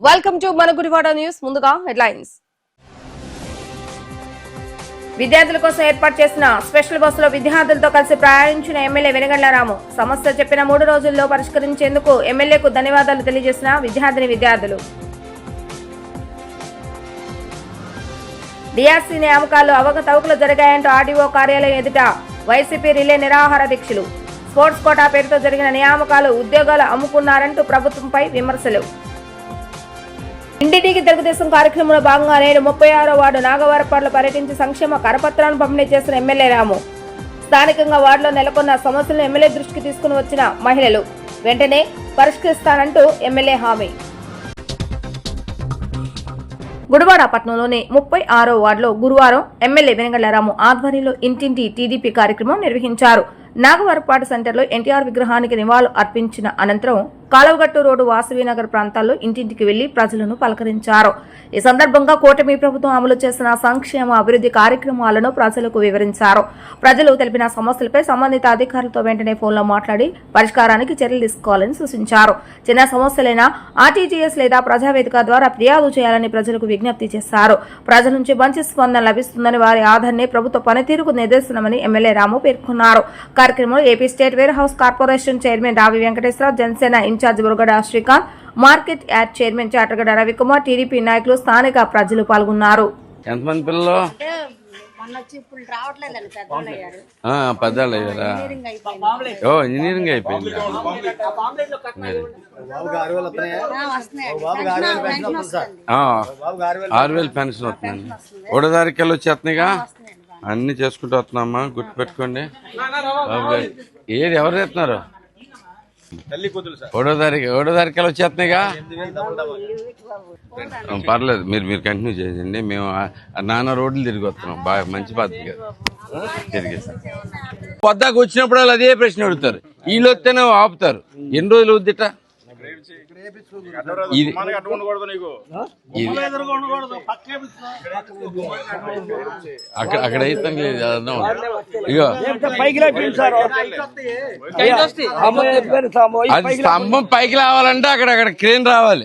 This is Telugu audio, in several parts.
వెల్కమ్ టు మన గుడివాడ న్యూస్. ముందుగా హెడ్లైన్స్. విద్యార్థుల కోసం ఏర్పాటు చేసిన స్పెషల్ బస్సులో విద్యార్థులతో కలిసి ప్రయాణించిన ఎమ్మెల్యే వెనుగండ్ల రాము. సమస్య చెప్పిన 3 రోజుల్లో పరిష్కరించేందుకు ఎమ్మెల్యేకు ధన్యవాదాలు తెలియజేసిన విద్యార్థులు. డిఆర్సీ నియామకాలు అవకతవకలు జరిగాయంటూ ఆర్డీఓ కార్యాలయం ఎదుట వైసీపీ రిలే నిరాహార దీక్షలు. స్పోర్ట్స్ కోటా పేరుతో జరిగిన నియామకాలు ఉద్యోగాలు అమ్ముకున్నారంటూ ప్రభుత్వంపై విమర్శలు. ఇంటింటికి తెలుగుదేశం కార్యక్రమంలో భాగంగా నేడు 36వ వార్డు నాగవారపాడులో పర్యటించి సంక్షేమ కరపత్రాలను పంపిణీ చేసిన ఎమ్మెల్యే రాము. స్థానికంగా వార్డులో నెలకొన్న సమస్యలను ఎమ్మెల్యే దృష్టికి తీసుకుని వచ్చిన మహిళలు వెంటనే పరిష్కరిస్తానంటూ ఎమ్మెల్యే హామీ. గుడివాడ పట్టణంలోని 36వ వార్డులో గురువారం ఎమ్మెల్యే వెనుగండ్ల రాము ఆధ్వర్యంలో ఇంటింటి టీడీపీ కార్యక్రమం నిర్వహించారు. నాగవారపాడు సెంటర్లో ఎన్టీఆర్ విగ్రహానికి నివాళులు అర్పించిన అనంతరం కాలువగట్టు రోడ్డు వాసవినగర్ ప్రాంతాల్లో ఇంటింటికి వెళ్లి ప్రజలను పలకరించారు. ఈ సందర్భంగా కూటమి ప్రభుత్వం అమలు చేసిన సంక్షేమ అభివృద్ధి కార్యక్రమాలను ప్రజలకు వివరించారు. ప్రజలు తెలిపిన సమస్యలపై సంబంధిత అధికారులతో వెంటనే ఫోన్లో మాట్లాడి పరిష్కారానికి చర్యలు తీసుకోవాలని సూచించారు. చిన్న సమస్యలైనా ఆర్టీజీఎస్ లేదా ప్రజావేదిక ద్వారా ఫిర్యాదు చేయాలని ప్రజలకు విజ్ఞప్తి చేశారు. ప్రజల నుంచి మంచి స్పందన లభిస్తుందని, వారి ఆదరణే ప్రభుత్వ పనితీరుకు నిదర్శనమని ఎమ్మెల్యే రాము పేర్కొన్నారు. కార్యక్రమంలో AP state warehouse corporation chairman Ravi Venkateswararao, Janasena incharge Buragada Srikanth, market yard chairman Chatagada Ravikumar, TDP నాయకులు, స్థానిక ప్రజలు పాల్గొన్నారు. ఎంతమంది పిల్లలు? పెద్దవాళ్ళు అయ్యారా? ఇంజనీరింగ్ అయిపోయింది. 6,000 పెన్షన్ వస్తుందండి. 1వ తారీఖు వచ్చేస్తున్నాయిగా, అన్ని చేసుకుంటూ వస్తున్నామ్మా, గుర్తుపెట్టుకోండి. ఏది ఎవరు చేస్తున్నారు? 1వ తారీఖు వచ్చేస్తున్నాయిగా, పర్లేదు, మీరు కంటిన్యూ చేయండి. మేము నానా రోడ్లు తిరిగి వస్తున్నాం. బాగా మంచి పద్ధతి కదా. తిరిగేసి పొద్దాకు వచ్చినప్పుడు వాళ్ళు అదే ప్రశ్న అడుగుతారు. వీళ్ళు వస్తేనే ఆపుతారు. ఎన్ని రోజులు వద్దిట? అక్కడ అయితే ఇగో అది స్తంభం పైకి రావాలంటే అక్కడ క్రేన్ రావాలి.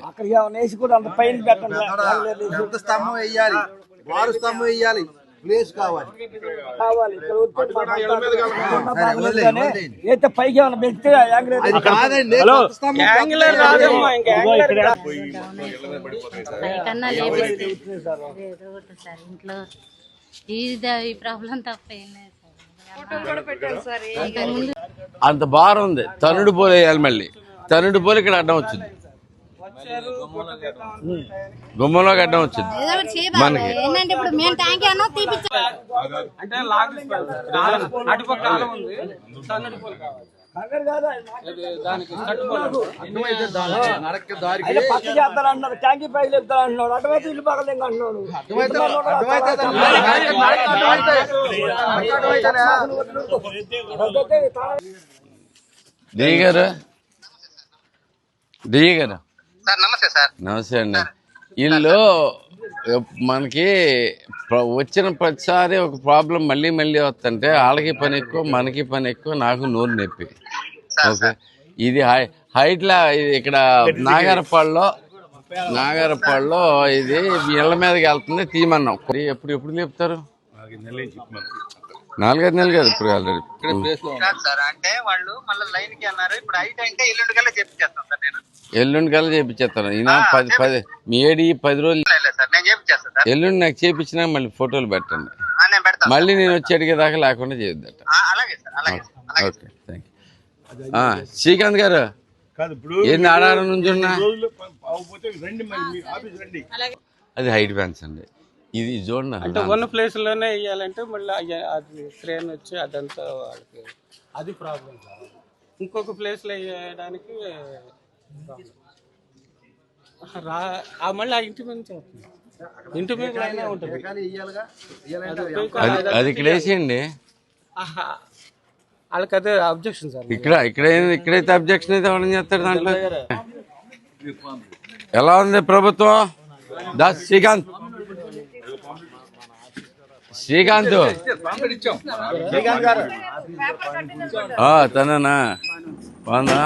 స్తంభం వేయాలి, వారు స్తంభం వేయాలి, ప్లేస్ కావాలి. పైకి అంత భారం ఉంది. తనుడు పోలు వేయాలి. మళ్ళీ తనుడు పోలు ఇక్కడ అడ్డం వచ్చింది, గుమ్మంలో అడ్డం వచ్చింది మనకి. పక్క చేస్తారంటున్నారు, ట్యాంకీ పైకి చెప్తారు అంటున్నాడు. అటువైపు ఇల్లు పక్కన అంటున్నాడు. డిఈ గారు నమస్తే అండి. వీళ్ళు మనకి వచ్చిన ప్రతిసారి ఒక ప్రాబ్లం మళ్ళీ వస్తుంటే వాళ్ళకి పని ఎక్కువ, మనకి పని ఎక్కువ, నాకు నోరు నొప్పి. ఓకే, ఇది హైట్లా ఇక్కడ నాగారపాడులో ఇది ఇళ్ళ మీదకి వెళ్తుంది, తీయమన్నాం. ఎప్పుడు లేపుతారు? 4-5 నెలలు కదా ఇప్పుడు ఆల్రెడీ. అంటే వాళ్ళు మళ్ళీ లైన్ కి అన్నారు. ఇప్పుడు హైట్ అంటే ఎల్లుండి కల్లా చేపిస్తాను సార్. నేను ఎల్లుండి కల్లా చేపించేస్తాను. ఈయన 10 మీ ఏడి 10 రోజులు ఎల్లుండి నాకు చేపించినా మళ్ళీ ఫోటోలు పెట్టండి. మళ్ళీ నేను వచ్చి అడిగేదాకా లేకుండా చేయొద్దట. Okay, thank you. శ్రీకాంత్ గారు ఏంది ఆడారం నుంచి ఉన్నా? అది హైట్ ఫ్యాన్స్ అండి. ఇది చూడండి, అంటే ఉన్న ప్లేస్ లోనే వేయాలంటే మళ్ళీ అది క్రేన్ వచ్చి అదంతా వాళ్ళకి అది ప్రాబ్లం. ఇంకొక ప్లేస్ లో వేయడానికి మళ్ళీ ఆ ఇంటి నుంచి వస్తుంది. ఇంటి మీద ఉంటుంది. అది ఇక్కడ వేసేయండి. వాళ్ళకి అదే అబ్జెక్షన్ సార్. ఇక్కడైతే అబ్జెక్షన్ అయితే ఎవరైనా చేస్తాడు. దాంట్లో ఎలా ఉంది ప్రభుత్వం? శ్రీకాంత్ తననా బాగుందా?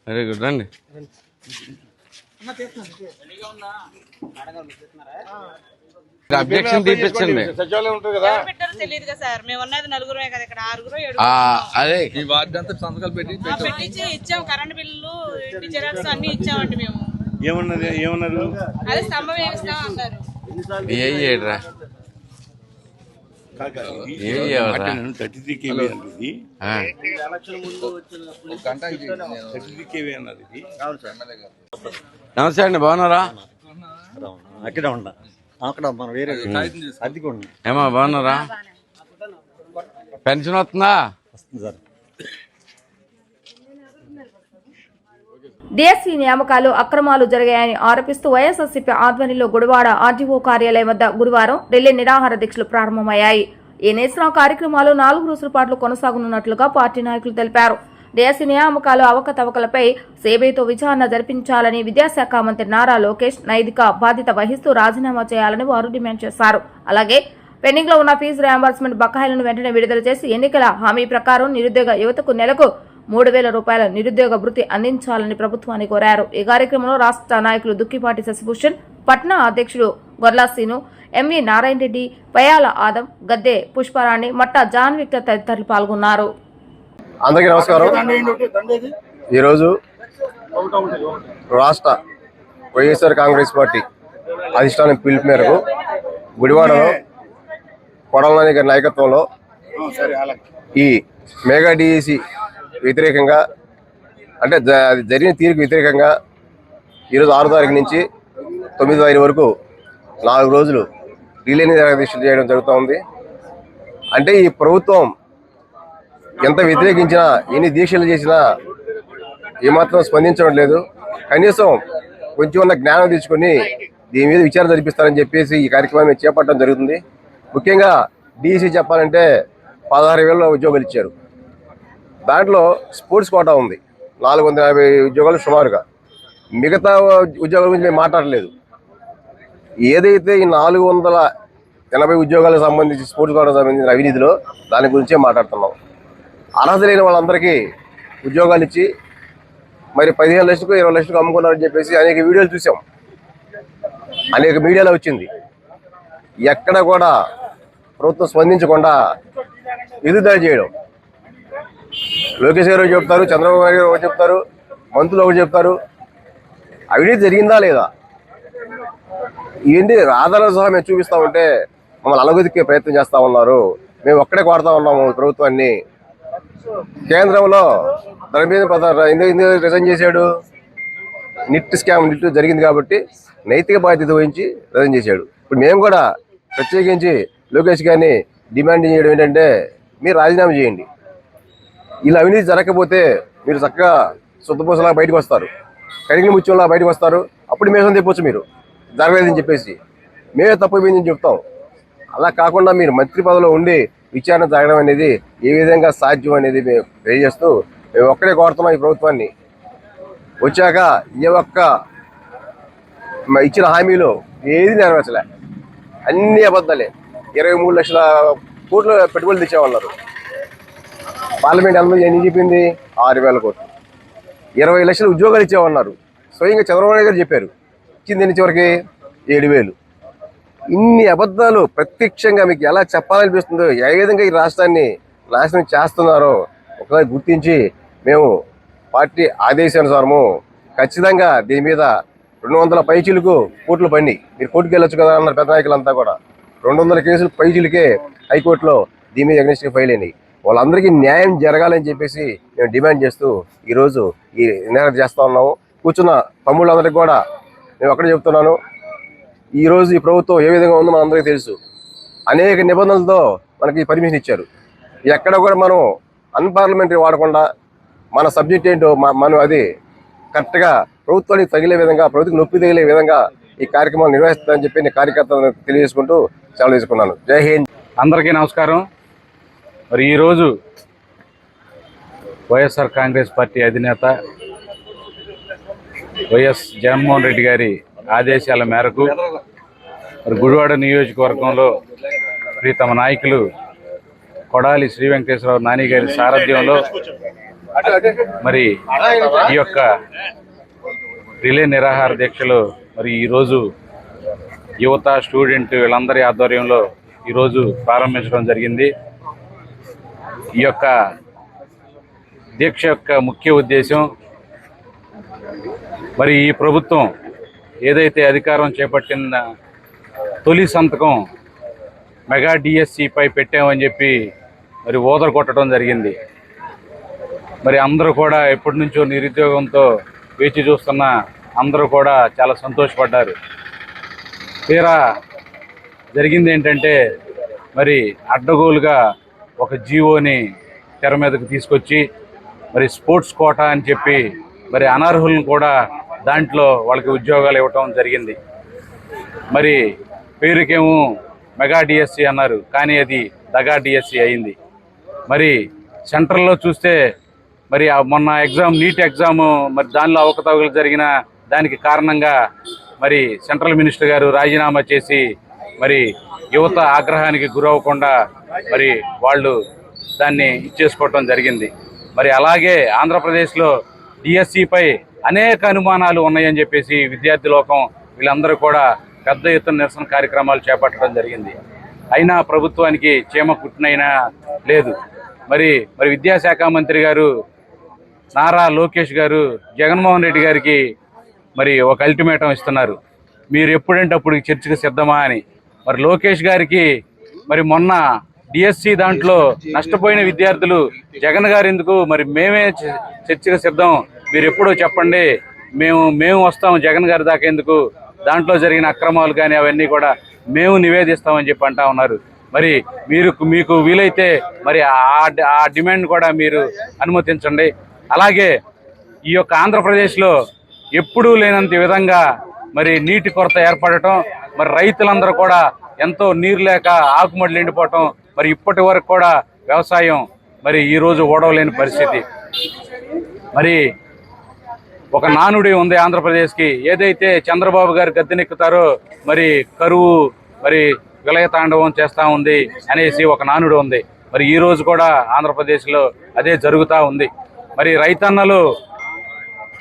Very good. రండి. అబ్జెక్షన్ తీపించండి. తెలియదు కదా సార్, మేము ఉన్నది నలుగురమే కదా, ఇక్కడ 6 7 అదే ఈ వార్డు అంతా సంతకాలు పెట్టించి ఇచ్చాం. కరెంట్ బిల్లు, ఇంటి జిరాక్స్ అన్ని ఇచ్చామండి మేము. ఏమన్నారు? అదే స్తంభం వేస్తాం అన్నారు. ఏడ్రా నమస్తే అండి, బాగున్నారా? అక్కడే ఉండ అక్కడ మనం వేరే అద్దెకి ఉండి ఏమా బాగున్నారా? పెన్షన్ వస్తుందా? వస్తుంది సార్. డిఎస్సీ నియామకాలు అక్రమాలు జరిగాయని ఆరోపిస్తూ వైఎస్ఆర్సీపీ ఆధ్వర్యంలో గుడివాడ ఆర్డీఓ కార్యాలయం వద్ద గురువారం ఢిల్లీ నిరాహార దీక్షలు ప్రారంభమయ్యాయి. ఈ నిరసన కార్యక్రమాలు 4 రోజుల పాటు కొనసాగనున్నట్లుగా పార్టీ నాయకులు తెలిపారు. డిఎస్సీ నియామకాలు అవకతవకలపై సిబిఐతో విచారణ జరిపించాలని విద్యాశాఖ మంత్రి నారా లోకేష్ నైతిక బాధ్యత వహిస్తూ రాజీనామా చేయాలని వారు డిమాండ్ చేశారు. అలాగే పెండింగ్ లో ఉన్న ఫీజు రియంబర్స్మెంట్ బకాయిలను వెంటనే విడుదల చేసి ఎన్నికల హామీ ప్రకారం నిరుద్యోగ యువతకు నెలకు 3,000 రూపాయల నిరుద్యోగ భృతి అందించాలని ప్రభుత్వాన్ని కోరారు. ఈ కార్యక్రమంలో రాష్ట్ర నాయకులు దుక్కిపాటి శశిభూషణ్, పట్నా అధ్యక్షుడు గొర్లాసీను, ఎంవి నారాయణ రెడ్డి, పయాల ఆదం, గద్దె పుష్పరాణి, మట్టా జాన్ విక్టర్ తదితరులు పాల్గొన్నారు. అందరికీ నమస్కారం. ఈరోజు రాష్ట్ర వైఎస్ఆర్ కాంగ్రెస్ పార్టీ అధిష్టానం పిలుపు మేరకు గుడివాడలో కొడాలని గారి నాయకత్వంలో ఈ మెగా డిఈసి వ్యతిరేకంగా, అంటే జరిగిన తీరుకు వ్యతిరేకంగా ఈరోజు 6వ తారీఖు నుంచి 9వ తారీఖు వరకు 4 రోజులు రిలే నిరాహార దీక్షలు చేయడం జరుగుతూ ఉంది. అంటే ఈ ప్రభుత్వం ఎంత వ్యతిరేకించినా, ఎన్ని దీక్షలు చేసినా ఏమాత్రం స్పందించడం లేదు. కనీసం కొంచెం ఉన్న జ్ఞానం తెచ్చుకొని దీని మీద విచారణ జరిపిస్తారని చెప్పేసి ఈ కార్యక్రమాన్ని చేపట్టడం జరుగుతుంది. ముఖ్యంగా డిఈసి చెప్పాలంటే 16,000 ఉద్యోగాలు ఇచ్చారు. దాంట్లో స్పోర్ట్స్ కోటా ఉంది 450 ఉద్యోగాలు సుమారుగా. మిగతా ఉద్యోగాల గురించి మేము మాట్లాడలేదు. ఏదైతే ఈ 480 ఉద్యోగాలకు సంబంధించి స్పోర్ట్స్ కోటా సంబంధించిన అవినీతిలో దాని గురించే మాట్లాడుతున్నాం. అర్హత లేని వాళ్ళందరికీ ఉద్యోగాలు ఇచ్చి మరి 15 లక్షలకు 20 లక్షలకు అమ్ముకున్నారని చెప్పేసి అనేక వీడియోలు చూసాం, అనేక మీడియాలో వచ్చింది. ఎక్కడ కూడా ప్రభుత్వం స్పందించకుండా ఎదురుదాడి చేయడం. లోకేష్ గారు చెప్తారు, చంద్రబాబు నాయుడు గారు చెప్తారు, మంత్రులు ఒకటి చెప్తారు. అవినీతి జరిగిందా లేదా ఏంటి ఆధారాలు సహా మేము చూపిస్తా ఉంటే మమ్మల్ని అలగొదికే ప్రయత్నం చేస్తూ ఉన్నారు. మేము ఒక్కడే కోరుతా ఉన్నాము ప్రభుత్వాన్ని. కేంద్రంలో ఎందుకు రిజైన్ చేశాడు? నిట్ స్కామ్ జరిగింది కాబట్టి నైతిక బాధ్యత వహించి రిజైన్ చేశాడు. ఇప్పుడు మేము కూడా ప్రత్యేకించి లోకేష్ గారిని డిమాండ్ చేయడం ఏంటంటే, మీరు రాజీనామా చేయండి. ఇలా అవినీతి జరగకపోతే మీరు చక్కగా శుద్ధపూసలా బయటకు వస్తారు, కడిగిన ముత్యంలా బయటకు వస్తారు. అప్పుడు మేము తెప్పొచ్చు మీరు జరగలేదని చెప్పేసి మేమే తప్పిపోయిందని చెప్తాం. అలా కాకుండా మీరు మంత్రి పదవిలో ఉండి విచారణ జరగడం అనేది ఏ విధంగా సాధ్యం అనేది మేము తెలియజేస్తూ మేము ఒక్కడే కోరుతున్నాం ఈ ప్రభుత్వాన్ని. వచ్చాక ఏ ఒక్క ఇచ్చిన హామీలు ఏది నెరవేర్చలే, అన్ని అబద్ధాలే. 23 లక్షల కోట్లు పెట్టుబడులు తెచ్చామన్నారు. పార్లమెంట్ అనుమతి ఎన్ని చెప్పింది? 6,000 కోట్లు. 20 లక్షల ఉద్యోగాలు ఇచ్చామన్నారు. స్వయంగా చంద్రబాబు నాయుడు గారు చెప్పారు. ఇచ్చింది ఎన్ని చివరికి? 7,000. ఇన్ని అబద్ధాలు ప్రత్యక్షంగా మీకు ఎలా చెప్పాలనిపిస్తుందో, ఏ విధంగా ఈ రాష్ట్రాన్ని నాశనం చేస్తున్నారో ఒకసారి గుర్తించి మేము పార్టీ ఆదేశానుసారము ఖచ్చితంగా దీని మీద 200 పైచీలకు కోర్టులు పండి మీరు కోర్టుకు వెళ్ళొచ్చు కదా అన్నారు పెద్ద నాయకులంతా కూడా. 200 కేసులు పైచీలకే హైకోర్టులో దీని మీద అగ్నిస్ట్గా ఫైల్ అయినాయి. వాళ్ళందరికీ న్యాయం జరగాలని చెప్పేసి మేము డిమాండ్ చేస్తూ ఈరోజు ఈ నిరాహార చేస్తూ ఉన్నాము. కూర్చున్న తమ్ముళ్ళందరికీ కూడా నేను ఒక్కడే చెప్తున్నాను, ఈరోజు ఈ ప్రభుత్వం ఏ విధంగా ఉందో మనందరికీ తెలుసు. అనేక నిబంధనలతో మనకి పర్మిషన్ ఇచ్చారు. ఎక్కడ కూడా మనం అన్పార్లమెంటరీ వాడకుండా మన సబ్జెక్ట్ ఏంటో మనం అది కరెక్ట్గా ప్రభుత్వానికి తగిలే విధంగా, ప్రభుత్వం నొప్పి తగిలే విధంగా ఈ కార్యక్రమాలు నిర్వహిస్తుందని చెప్పి నేను కార్యకర్తలను తెలియజేసుకుంటూ సెలవు తీసుకున్నాను. జై హింద్. అందరికీ నమస్కారం. మరి ఈరోజు వైఎస్ఆర్ కాంగ్రెస్ పార్టీ అధినేత వైఎస్ జగన్మోహన్ రెడ్డి గారి ఆదేశాల మేరకు మరి గుడివాడ నియోజకవర్గంలో ప్రీతమ నాయకులు కొడాలి శ్రీ వెంకటేశ్వరరావు నాని గారి సారథ్యంలో మరి ఈ యొక్క రిలే నిరాహార దీక్షలు మరి ఈరోజు యువత స్టూడెంట్ వీళ్ళందరి ఆధ్వర్యంలో ఈరోజు ప్రారంభించడం జరిగింది. ఈ యొక్క దీక్ష యొక్క ముఖ్య ఉద్దేశం మరి ఈ ప్రభుత్వం ఏదైతే అధికారం చేపట్టిన తొలి సంతకం మెగా డిఎస్సిపై పెట్టామని చెప్పి మరి ఊదర కొట్టడం జరిగింది. మరి అందరూ కూడా ఎప్పటి నుంచో నిరుద్యోగంతో వేచి చూస్తున్న అందరూ కూడా చాలా సంతోషపడ్డారు. తీరా జరిగింది ఏంటంటే మరి అడ్డగోలుగా ఒక జీవోని తెర మీదకు తీసుకొచ్చి మరి స్పోర్ట్స్ కోటా అని చెప్పి మరి అనర్హులను కూడా దాంట్లో వాళ్ళకి ఉద్యోగాలు ఇవ్వటం జరిగింది. మరి పేరుకేమో మెగా డిఎస్సి అన్నారు, కానీ అది దగా డిఎస్సి అయింది. మరి సెంట్రల్లో చూస్తే మరి మొన్న నీట్ ఎగ్జామ్ మరి దానిలో అవకతవకలు జరిగిన దానికి కారణంగా మరి సెంట్రల్ మినిస్టర్ గారు రాజీనామా చేసి మరి యువత ఆగ్రహానికి గురవ్వకుండా మరి వాళ్ళు దాన్ని ఇచ్చేసుకోవటం జరిగింది. మరి అలాగే ఆంధ్రప్రదేశ్లో డిఎస్సిపై అనేక అనుమానాలు ఉన్నాయని చెప్పేసి విద్యార్థి లోకం వీళ్ళందరూ కూడా పెద్ద ఎత్తున నిరసన కార్యక్రమాలు చేపట్టడం జరిగింది. అయినా ప్రభుత్వానికి చీమ కుట్టినైనా లేదు. మరి విద్యాశాఖ మంత్రి గారు నారా లోకేష్ గారు జగన్మోహన్ రెడ్డి గారికి మరి ఒక అల్టిమేటం ఇస్తున్నారు, మీరు ఎప్పుడంటే అప్పుడు చర్చకు సిద్ధమా అని. మరి లోకేష్ గారికి మరి మొన్న డిఎస్సి దాంట్లో నష్టపోయిన విద్యార్థులు జగన్ గారు ఎందుకు, మరి మేమే చర్చకు సిద్ధం, మీరు ఎప్పుడో చెప్పండి, మేము వస్తాం జగన్ గారి దాకా ఎందుకు, దాంట్లో జరిగిన అక్రమాలు కానీ అవన్నీ కూడా మేము నివేదిస్తామని చెప్పి అంటా ఉన్నారు. మరి మీకు వీలైతే మరి ఆ డిమాండ్ కూడా మీరు అనుమతించండి. అలాగే ఈ యొక్క ఆంధ్రప్రదేశ్లో ఎప్పుడూ లేనంత విధంగా మరి నీటి కొరత ఏర్పడటం, మరి రైతులందరూ కూడా ఎంతో నీరు లేక ఆకుమడులు ఎండిపోవటం, మరి ఇప్పటి వరకు కూడా వ్యవసాయం మరి ఈరోజు ఓడవలేని పరిస్థితి. మరి ఒక నానుడి ఉంది ఆంధ్రప్రదేశ్కి, ఏదైతే చంద్రబాబు గారు గద్దెనెక్కుతారో మరి కరువు మరి విలయతాండవం చేస్తూ ఉంది అనేసి ఒక నానుడి ఉంది. మరి ఈరోజు కూడా ఆంధ్రప్రదేశ్లో అదే జరుగుతూ ఉంది. మరి రైతన్నలు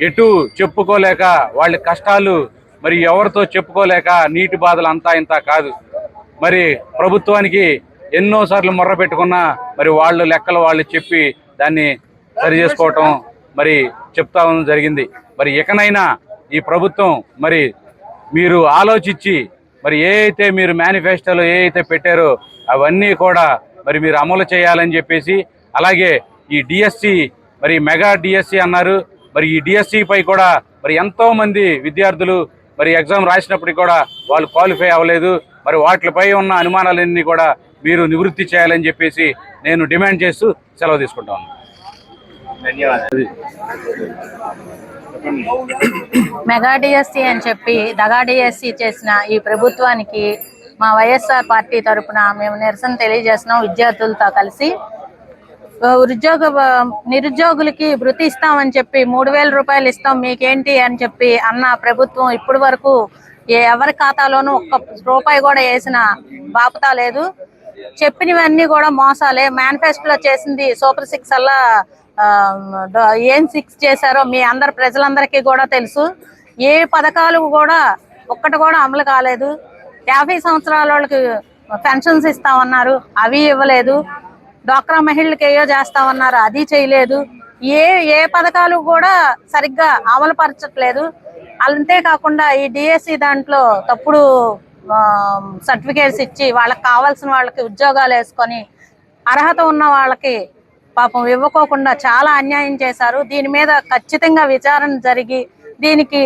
ఎటు చెప్పుకోలేక వాళ్ళ కష్టాలు మరి ఎవరితో చెప్పుకోలేక నీటి బాధలు అంతా ఇంత కాదు. మరి ప్రభుత్వానికి ఎన్నోసార్లు మొర్ర పెట్టుకున్నా మరి వాళ్ళు లెక్కలు వాళ్ళు చెప్పి దాన్ని సరి చేసుకోవటం మరి చెప్తా జరిగింది. మరి ఇకనైనా ఈ ప్రభుత్వం మరి మీరు ఆలోచించి మరి మీరు మేనిఫెస్టోలో పెట్టారో అవన్నీ కూడా మరి మీరు అమలు చేయాలని చెప్పేసి, అలాగే ఈ డిఎస్సి మరి మెగా డిఎస్సి అన్నారు, మరి ఈ డిఎస్సిపై కూడా మరి ఎంతోమంది విద్యార్థులు మరి ఎగ్జామ్ రాసినప్పటికీ కూడా వాళ్ళు క్వాలిఫై అవ్వలేదు. మరి వాటిపై ఉన్న అనుమానాలన్నీ కూడా మీరు నివృత్తి చేయాలని చెప్పేసి నేను డిమాండ్ చేస్తూ సెలవు తీసుకుంటాను. మెగా డిఎస్సి అని చెప్పి దగా డిఎస్సి చేసిన ఈ ప్రభుత్వానికి మా వైఎస్ఆర్ పార్టీ తరఫున మేము నిరసన తెలియజేస్తున్నాం. విద్యార్థులతో కలిసి నిరుద్యోగులకి భృతి ఇస్తామని చెప్పి 3,000 రూపాయలు ఇస్తాం మీకేంటి అని చెప్పి అన్న ప్రభుత్వం ఇప్పటి వరకు ఎవరి ఖాతాలోనూ ఒక్క రూపాయి కూడా వేసిన బాపుతా లేదు. చెప్పినవన్నీ కూడా మోసాలే. మేనిఫెస్టోలో చేసింది సూపర్ 6 అలా ఏం 6 చేశారో మీ అందరు ప్రజలందరికీ కూడా తెలుసు. ఏ పథకాలు కూడా ఒక్కటి కూడా అమలు కాలేదు. 50 సంవత్సరాల వాళ్ళకి పెన్షన్స్ ఇస్తామన్నారు, అవి ఇవ్వలేదు. డ్వాక్రా మహిళలకు ఏయో చేస్తామన్నారు, అది చేయలేదు. ఏ పథకాలు కూడా సరిగ్గా అమలు పరచట్లేదు. అంతేకాకుండా ఈ డిఎస్సి దాంట్లో తప్పుడు సర్టిఫికేట్స్ ఇచ్చి వాళ్ళకి కావాల్సిన వాళ్ళకి ఉద్యోగాలు వేసుకొని అర్హత ఉన్న వాళ్ళకి పాపం ఇవ్వకోకుండా చాలా అన్యాయం చేశారు. దీని మీద ఖచ్చితంగా విచారణ జరిగి దీనికి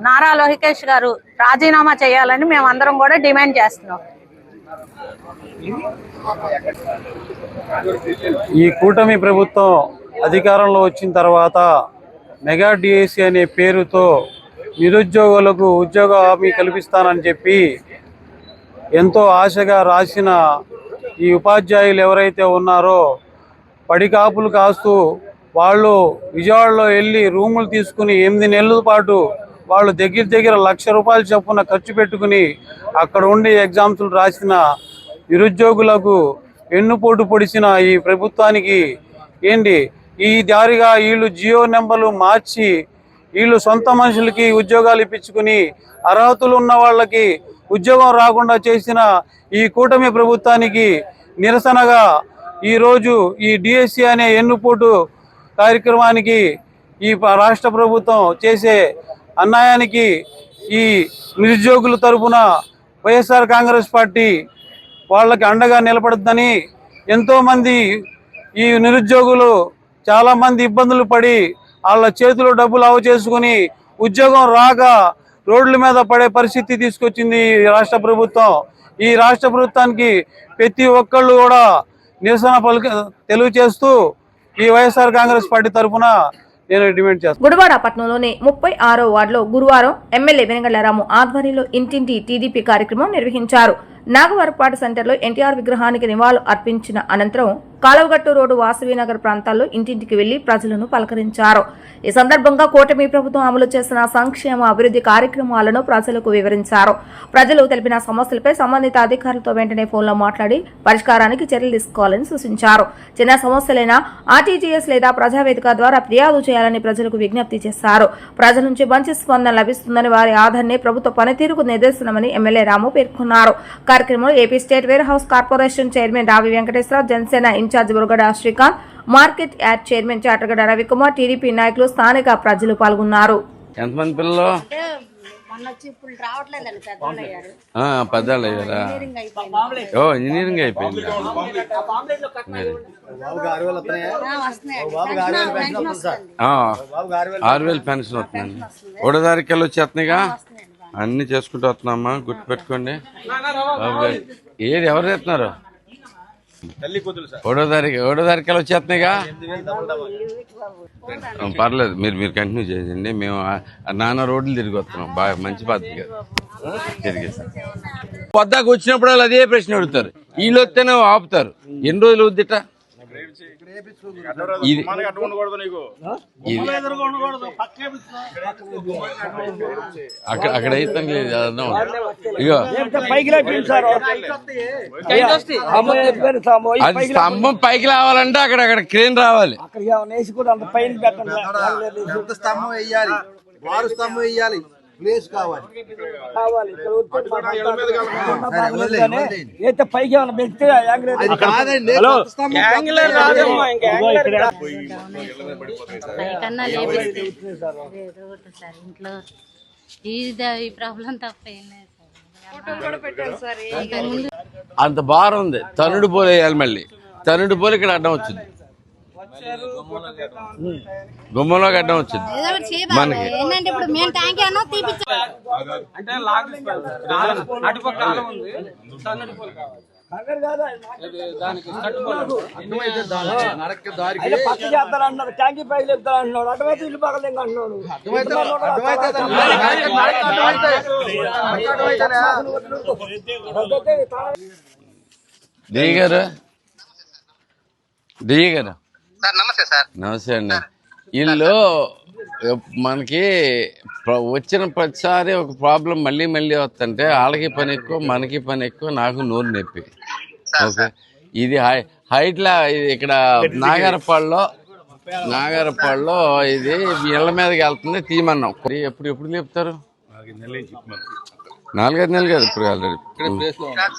నారా లోకేష్ గారు రాజీనామా చేయాలని మేము అందరం కూడా డిమాండ్ చేస్తున్నాం. ఈ కూటమి ప్రభుత్వం అధికారంలో వచ్చిన తర్వాత మెగా డిఎస్సి అనే పేరుతో నిరుద్యోగులకు ఉద్యోగ హామీ కల్పిస్తానని చెప్పి ఎంతో ఆశగా రాసిన ఈ ఉపాధ్యాయులు ఎవరైతే ఉన్నారో పడికాపులు కాస్తూ వాళ్ళు విజయవాడలో వెళ్ళి రూములు తీసుకుని 8 నెలల పాటు వాళ్ళు దగ్గర ₹1,00,000 చొప్పున ఖర్చు పెట్టుకుని అక్కడ ఉండి ఎగ్జామ్స్లు రాసిన నిరుద్యోగులకు ఎన్నుపోటు పొడిచిన ఈ ప్రభుత్వానికి ఏంటి ఈ దారిగా వీళ్ళు జియో నెంబర్లు మార్చి వీళ్ళు సొంత మనుషులకి ఉద్యోగాలు ఇప్పించుకుని అర్హతలు ఉన్న వాళ్ళకి ఉద్యోగం రాకుండా చేసిన ఈ కూటమి ప్రభుత్వానికి నిరసనగా ఈరోజు ఈ డిఎస్సి అనే ఎన్నుపోటు కార్యక్రమానికి ఈ రాష్ట్ర ప్రభుత్వం చేసే అన్యాయానికి ఈ నిరుద్యోగుల తరపున వైఎస్ఆర్ కాంగ్రెస్ పార్టీ వాళ్ళకి అండగా నిలబడుతుందని, ఎంతోమంది ఈ నిరుద్యోగులు చాలామంది ఇబ్బందులు పడి వాళ్ళ చేతిలో డబ్బులు చేసుకుని ఉద్యోగం రాక రోడ్ల మీద పడే పరిస్థితి తీసుకొచ్చింది ఈ రాష్ట్ర ప్రభుత్వం. ఈ రాష్ట్ర ప్రభుత్వానికి ప్రతి ఒక్కళ్ళు కూడా నిరసన తెలియజేస్తూ ఈ వైఎస్ఆర్ కాంగ్రెస్ పార్టీ తరఫున నేను డిమాండ్ చేస్తాను. గుడివాడ పట్టణంలోని 36వ వార్డులో గురువారం ఎమ్మెల్యే వెనగళ్ల రాము ఆధ్వర్యంలో ఇంటింటి టీడీపీ కార్యక్రమం నిర్వహించారు. నాగవరపాడు సెంటర్లో ఎన్టీఆర్ విగ్రహానికి నివాళులు అర్పించిన అనంతరం కాలువగట్టు రోడ్డు వాసవినగర్ ప్రాంతాల్లో ఇంటింటికి వెళ్లి ప్రజలను పలకరించారు. ఈ సందర్భంగా కూటమి ప్రభుత్వం అమలు చేసిన సంక్షేమ అభివృద్ధి కార్యక్రమాలను ప్రజలకు వివరించారు. ప్రజలు తెలిపిన సమస్యలపై సంబంధిత అధికారులతో వెంటనే ఫోన్లో మాట్లాడి పరిష్కారానికి చర్యలు తీసుకోవాలని సూచించారు. చిన్న సమస్యలైనా ఆర్టీజీఎస్ లేదా ప్రజావేదిక ద్వారా ఫిర్యాదు చేయాలని ప్రజలకు విజ్ఞప్తి చేశారు. ప్రజల నుంచి మంచి స్పందన లభిస్తుందని, వారి ఆదరణే ప్రభుత్వ పనితీరుకు నిదర్శనమని ఎమ్మెల్యే రాము పేర్కొన్నారు. కార్యక్రమంలో AP state warehouse corporation chairman Ravi Venkateswararao, Janasena incharge Buragada Srikanth, market yard chairman Chatagada Ravikumar, TDP నాయకులు, స్థానిక ప్రజలు పాల్గొన్నారు. ఎంతమంది పిల్లలు? పెద్దవాళ్ళు అయ్యారా? ఓ, ఇంజనీరింగ్ అయిపోయింది. 6,000 పెన్షన్ వస్తుందండి. ఒకటో తారీఖు వచ్చేస్తున్నాయిగా, అన్ని చేసుకుంటూ వస్తున్నామ్మా, గుర్తుపెట్టుకోండి. ఏది ఎవరు చేస్తున్నారు? ఒకటో తారీఖు వచ్చేస్తున్నాయిగా. పర్లేదు, మీరు కంటిన్యూ చేయండి. మేము నానా రోడ్లు తిరిగి వస్తున్నాం. బాగా మంచి పద్ధతి కదా. తిరిగేసి పొద్దాకు వచ్చినప్పుడు వాళ్ళు అదే ప్రశ్న అడుగుతారు. వీళ్ళు వస్తేనే ఆపుతారు. ఎన్ని రోజులు వద్దిట? అక్కడ అయితే ఇగో అది స్తంభం పైకి రావాలంటే అక్కడ క్రేన్ రావాలి. స్తంభం వేయాలి, వారు స్తంభం వేయాలి, ప్లేస్ కావాలి. పైకి అంత భారం ఉంది. తనుడు పోలు వేయాలి. మళ్ళీ తనుడు పోలు ఇక్కడ అడ్డం వచ్చింది, గుమ్మంలో అడ్డం వచ్చింది మనకి. పక్క చేస్తారన్నారు, ట్యాంకీ పైకి చెప్తారు అంటున్నాడు. అటువైపు ఇల్లు పక్కన అంటున్నాడు. డిఈ గారు నమస్తే సార్. నమస్తే అండి. వీళ్ళు మనకి వచ్చిన ప్రతిసారి ఒక ప్రాబ్లం మళ్ళీ మళ్ళీ వస్తుంటే వాళ్ళకి పని ఎక్కువ, మనకి పని ఎక్కువ, నాకు నోరు నొప్పి. ఓకే, ఇది హైట్లా ఇక్కడ నాగరపాడులో ఇది ఇళ్ళ మీదకి వెళ్తుంది, తీయమన్నాం. ఎప్పుడు లేపుతారు? 4-5 నెలలు కదా ఇప్పుడు ఆల్రెడీ.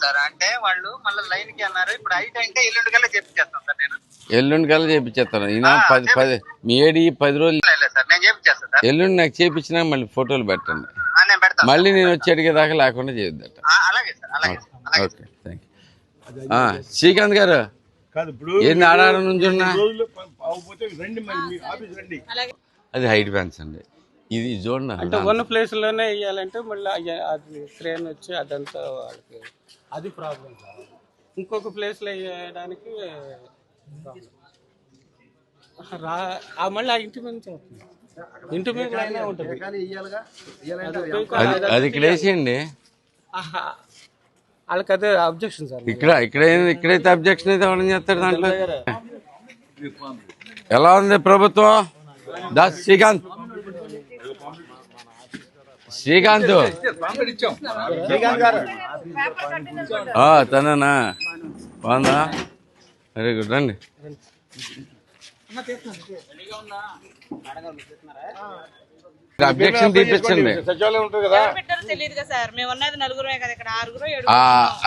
సార్ అంటే వాళ్ళు మళ్ళీ లైన్ కి అన్నారు. ఇప్పుడు హైట్ అంటే ఎల్లుండి కల్లా చేపించేస్తాను సార్. నేను ఎల్లుండి కల్లా చేపించేస్తాను. ఈయన 10 మీ ఏడి 10 రోజులు ఎల్లుండి నాకు చేపించినా మళ్ళీ ఫోటోలు పెట్టండి. మళ్ళీ నేను వచ్చి అడిగేదాకా లేకుండా చేయొద్దట. Okay, thank you. శ్రీకాంత్ గారు ఏంది ఆడాడ నుంచి ఉన్నా? అది హైట్ ఫ్యాన్స్ అండి. ఇది చూడండి, అంటే ఉన్న ప్లేస్ లోనే వేయాలంటే మళ్ళీ అది క్రేన్ వచ్చి అదంతా వాళ్ళకి అది ప్రాబ్లం. ఇంకొక ప్లేస్ లో వేయడానికి మళ్ళీ ఆ ఇంటి నుంచి వస్తుంది. ఇంటి మీద ఉంటుంది. అది ఇక్కడ వేసేయండి. వాళ్ళకి అదే అబ్జెక్షన్ సార్. ఇక్కడైతే అబ్జెక్షన్ అయితే ఎవరైనా చేస్తాడు. దాంట్లో ఎలా ఉంది ప్రభుత్వం? శ్రీకాంత్ తననా బాగుందా? Very good. రండి. అబ్జెక్షన్ తీపించండి. సచివాలయం ఉంటుంది కదా, ఎవరు పెట్టారో తెలియదు కదా సార్. మేము ఉన్నది నలుగురమే కదా, ఇక్కడ 6 7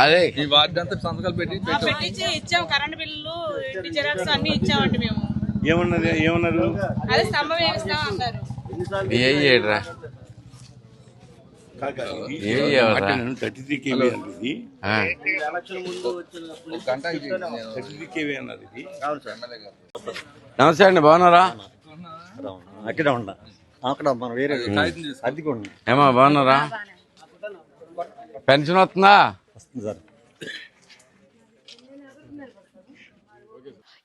అదే ఈ వార్డు అంతా సంతకాలు పెట్టి పెట్టించి ఇచ్చాం. కరెంట్ బిల్లు, ఇంటి జిరాక్స్ అన్ని ఇచ్చామండి మేము. ఏమన్నారు? అదే స్తంభం వేయిస్తాం అన్నారు. ఏడ్రా 33 kV అన్నది, 33 kV అన్నది. నమస్తే అండి, బాగున్నారా? అక్కడే ఉండ అక్కడ మనం వేరే అద్దెకి ఉండ ఏమా బాగున్నారా? పెన్షన్ వస్తుందా? వస్తుంది సార్.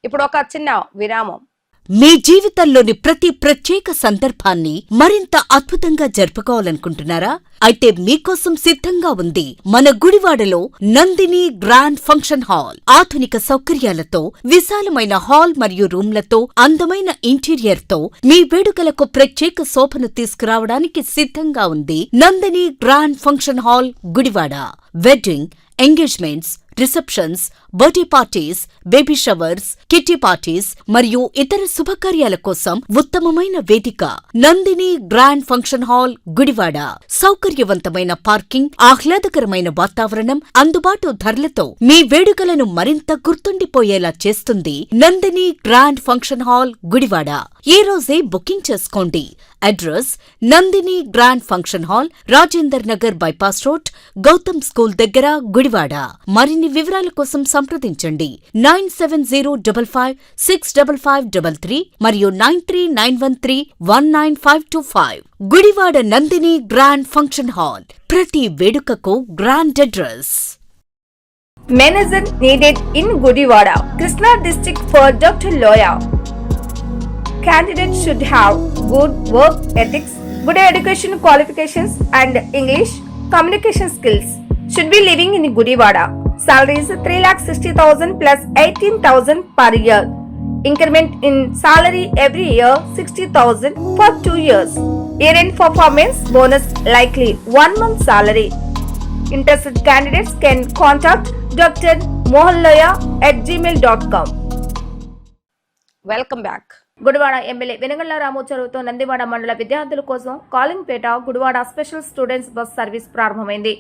ఇప్పుడు ఒక చిన్న విరామం. మీ జీవితంలోని ప్రతి ప్రత్యేక సందర్భాన్ని మరింత అద్భుతంగా జరుపుకోవాలనుకుంటున్నారా? అయితే మీకోసం సిద్ధంగా ఉంది మన గుడివాడలో నందిని గ్రాండ్ ఫంక్షన్ హాల్. ఆధునిక సౌకర్యాలతో, విశాలమైన హాల్ మరియు రూమ్లతో, అందమైన ఇంటీరియర్ తో మీ వేడుకలకు ప్రత్యేక శోభను తీసుకురావడానికి సిద్ధంగా ఉంది Nandini grand function hall, Gudivada. Wedding, engagements, receptions, birthday parties, baby showers, kitty parties మరియు ఇతర శుభకార్యాల కోసం ఉత్తమమైన వేదిక Nandini grand function hall, Gudivada. సౌకర్యవంతమైన పార్కింగ్, ఆహ్లాదకరమైన వాతావరణం, అందుబాటు ధరలతో మీ వేడుకలను మరింత గుర్తుండిపోయేలా చేస్తుంది Nandini grand function hall, Gudivada. ఈ రోజే బుకింగ్ చేసుకోండి. Address Nandini grand function hall, Rajender Nagar bypass road, Gautam school దగ్గర, గుడివాడ. మరిన్ని వివరాల కోసం సంప్రదించండి 9705565533 మరియు 9391319525. Gudivada Nandini grand function hall, ప్రతి వేడుకకు grand address. Manager needed in Gudivada, Krishna district for Dr. Loya. Candidates should have good work ethics, good education qualifications and English communication skills. Should be living in Gudivada. Salary is 3,60,000 plus 18,000 per year. Increment in salary every year 60,000 for 2 years. Year-end performance bonus likely 1 month salary. Interested candidates can contact Dr. Mohalloya at gmail.com. Welcome back. Gudivada MLA Venigalla Ramu చొరవతో నందివాడ మండల విద్యార్థుల కోసం కాలింగ్పేట Gudivada special students bus service ప్రారంభమైంది.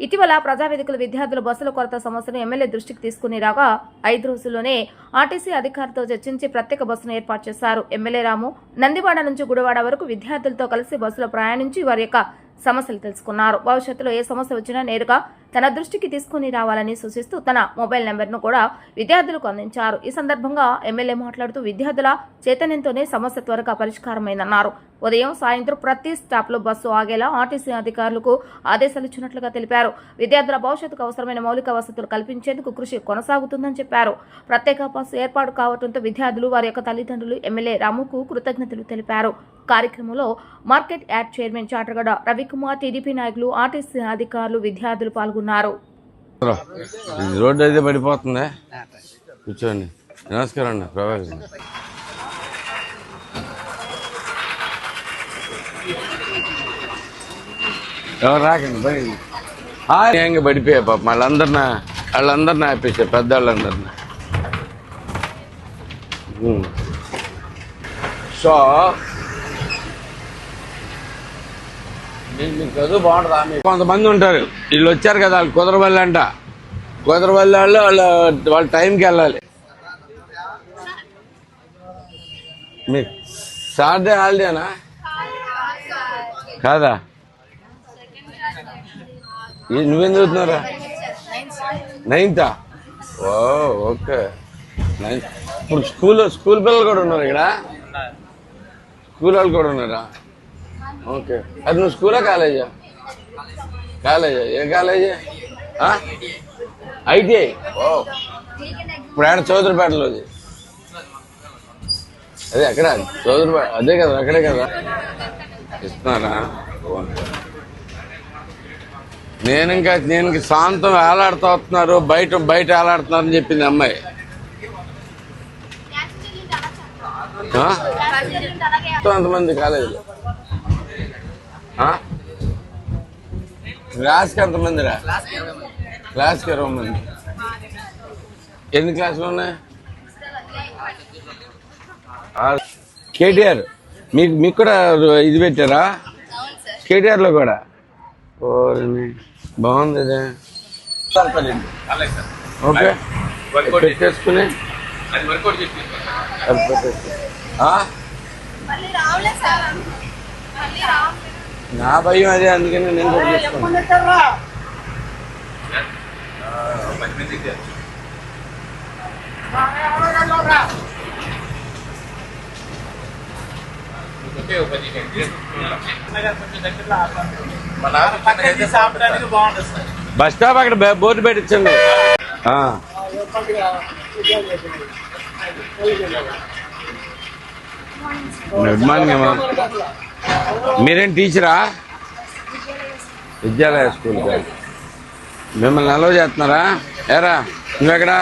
ఇటీవల ప్రజావేదికల విద్యార్థుల బస్సుల కొరత సమస్యను ఎమ్మెల్యే దృష్టికి తీసుకుని రాగా 5 రోజుల్లోనే ఆర్టీసీ అధికారులతో చర్చించి ప్రత్యేక బస్సును ఏర్పాటు చేశారు. ఎమ్మెల్యే రాము నందివాడ నుంచి గుడివాడ వరకు విద్యార్థులతో కలిసి బస్సులో ప్రయాణించి వారి యొక్క సమస్యలు తెలుసుకున్నారు. భవిష్యత్తులో ఏ సమస్య వచ్చినా నేరుగా తన దృష్టికి తీసుకుని రావాలని సూచిస్తూ తన మొబైల్ నెంబర్ను కూడా విద్యార్థులకు అందించారు. ఈ సందర్భంగా ఎమ్మెల్యే మాట్లాడుతూ విద్యార్థుల చైతన్యంతోనే సమస్య త్వరగా పరిష్కారమైందన్నారు. ఉదయం, సాయంత్రం ప్రతి స్టాప్లో బస్సు ఆగేలా ఆర్టీసీ అధికారులకు ఆదేశాలు ఇచ్చినట్లుగా తెలిపారు. విద్యార్థుల భవిష్యత్తుకు అవసరమైన మౌలిక వసతులు కల్పించేందుకు కృషి కొనసాగుతుందని చెప్పారు. ప్రత్యేక బస్సు ఏర్పాటు కావడంతో విద్యార్థులు, వారి యొక్క తల్లిదండ్రులు ఎమ్మెల్యే రాముకు కృతజ్ఞతలు తెలిపారు. కార్యక్రమంలో market yard chairman Chatagada Ravikumar, TDP నాయకులు, ఆర్టీసీ అధికారులు, విద్యార్థులు పాల్గొన్నారు. రోడ్డు అయితే పడిపోతుంది, కూర్చోండి. నమస్కారం అండి, ప్రభాకర్. ఎవరు రాకండి, బడి ఏంగా పడిపోయా పాప. వాళ్ళందరినీ ఆపేసా, పెద్దవాళ్ళందరినీ. సో మీకు చదువు బాగుంటుందా? మీకు కొంతమంది ఉంటారు, వీళ్ళు వచ్చారు కదా, వాళ్ళు కుదరవల్లి అంట. కుదరవల్లి వాళ్ళు వాళ్ళ టైంకి వెళ్ళాలి. మీకు సాటర్డే హాలిడేనా కాదా? నువ్వేం చదువుతున్నారా? 9th? ఓ ఓకే, 9th. ఇప్పుడు స్కూల్ పిల్లలు కూడా ఉన్నారు ఇక్కడ? స్కూల్ వాళ్ళు కూడా ఉన్నారా? ఓకే. అది నువ్వు స్కూలా, కాలేజా? కాలేజా? ఏ కాలేజీ? ఐటీఐ. ఓ, ఇప్పుడు ఆడ చౌదరిపేటలోది. అదే అక్కడ చౌదరిపేట, అదే కదా, అక్కడే కదా ఇస్తున్నారా? నేను ఇంకా శాంతం వేలాడుతూ వస్తున్నారు, బయట వేలాడుతున్నారని చెప్పింది అమ్మాయి. ఎంతమంది కాలేజీలో? క్లాస్కి ఎంతమంది రా? క్లాస్కి 20 మంది. ఎన్ని క్లాసులు ఉన్నాయి? కేటీఆర్ మీకు కూడా ఇది పెట్టారా? కేటీఆర్లో కూడా ఓరిని బాగుంది ఇది. ఓకే పెట్టేసుకుని నా భయం అదే, అందుకని నేను కూడా చేసుకున్నాను. బస్ స్టాప్ అక్కడ బోర్డు పెట్టించండి. గుడ్ మార్నింగ్ అమ్మా. మీరేం టీచరా? విద్యాలయ స్కూల్ కాదు. మిమ్మల్ని అలవ్ చేస్తున్నారా? ఏరా నువ్వెక్కడా?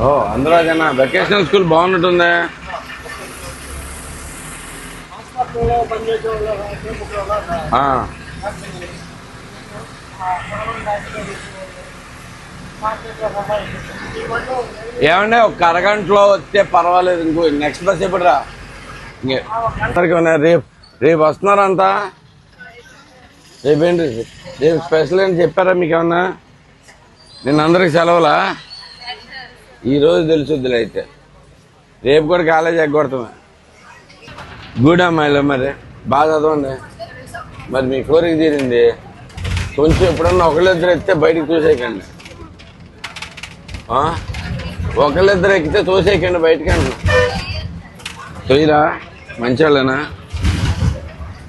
ఓ అందరూ జనా వెకేషనల్ స్కూల్ బాగున్నట్టుందా? ఏమంటే ఒక అరగంటలో వస్తే పర్వాలేదు. ఇంకో నెక్స్ట్ బస్ ఎప్పుడు రా? రేపు వస్తున్నారంతా? రేపేంటి రేపు స్పెషల్ ఏంటి చెప్పారా మీకు ఏమన్నా? నేను అందరికి సెలవులా? ఈరోజు తెలుసుద్దులే. అయితే రేపు కూడా కాలేజ్ ఎగ్గొడతామే. గుడ్ అమ్మాయిలు మరి బాగా చదవండి. మరి మీ కోరిక తీరింది. కొంచెం ఎప్పుడన్నా ఒకళ్ళిద్దరు ఎక్కితే బయటికి చూసేయకండి. ఒకళ్ళిద్దరు ఎక్కితే చూసేయకండి బయటికి అండి. తొయ్యరా మంచి వాళ్ళేనా?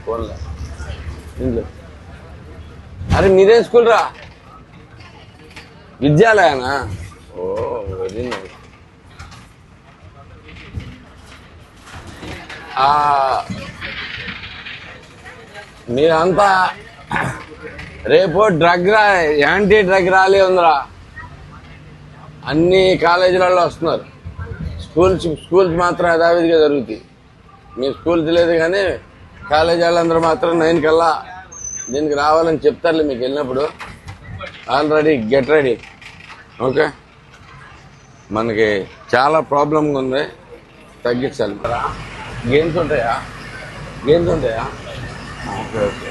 ఫోన్లే ఇంట్లో. అరే మీదే స్కూల్ రా? విద్యాలయనా? ఓ వెరీ నైస్. మీరంతా రేపు యాంటీ డ్రగ్ ర్యాలీ ఉందిరా. అన్ని కాలేజీలలో వస్తున్నారు. స్కూల్స్ మాత్రం యథావిధిగా జరుగుతాయి. మీ స్కూల్ తెలియదు కానీ కాలేజీ వాళ్ళందరూ మాత్రం 9 కల్లా దీనికి రావాలని చెప్తారులే మీకు వెళ్ళినప్పుడు. Already get ready. ఓకే మనకి చాలా ప్రాబ్లంగా ఉంది, తగ్గించాలి. గేమ్స్ ఉంటాయా? Okay okay.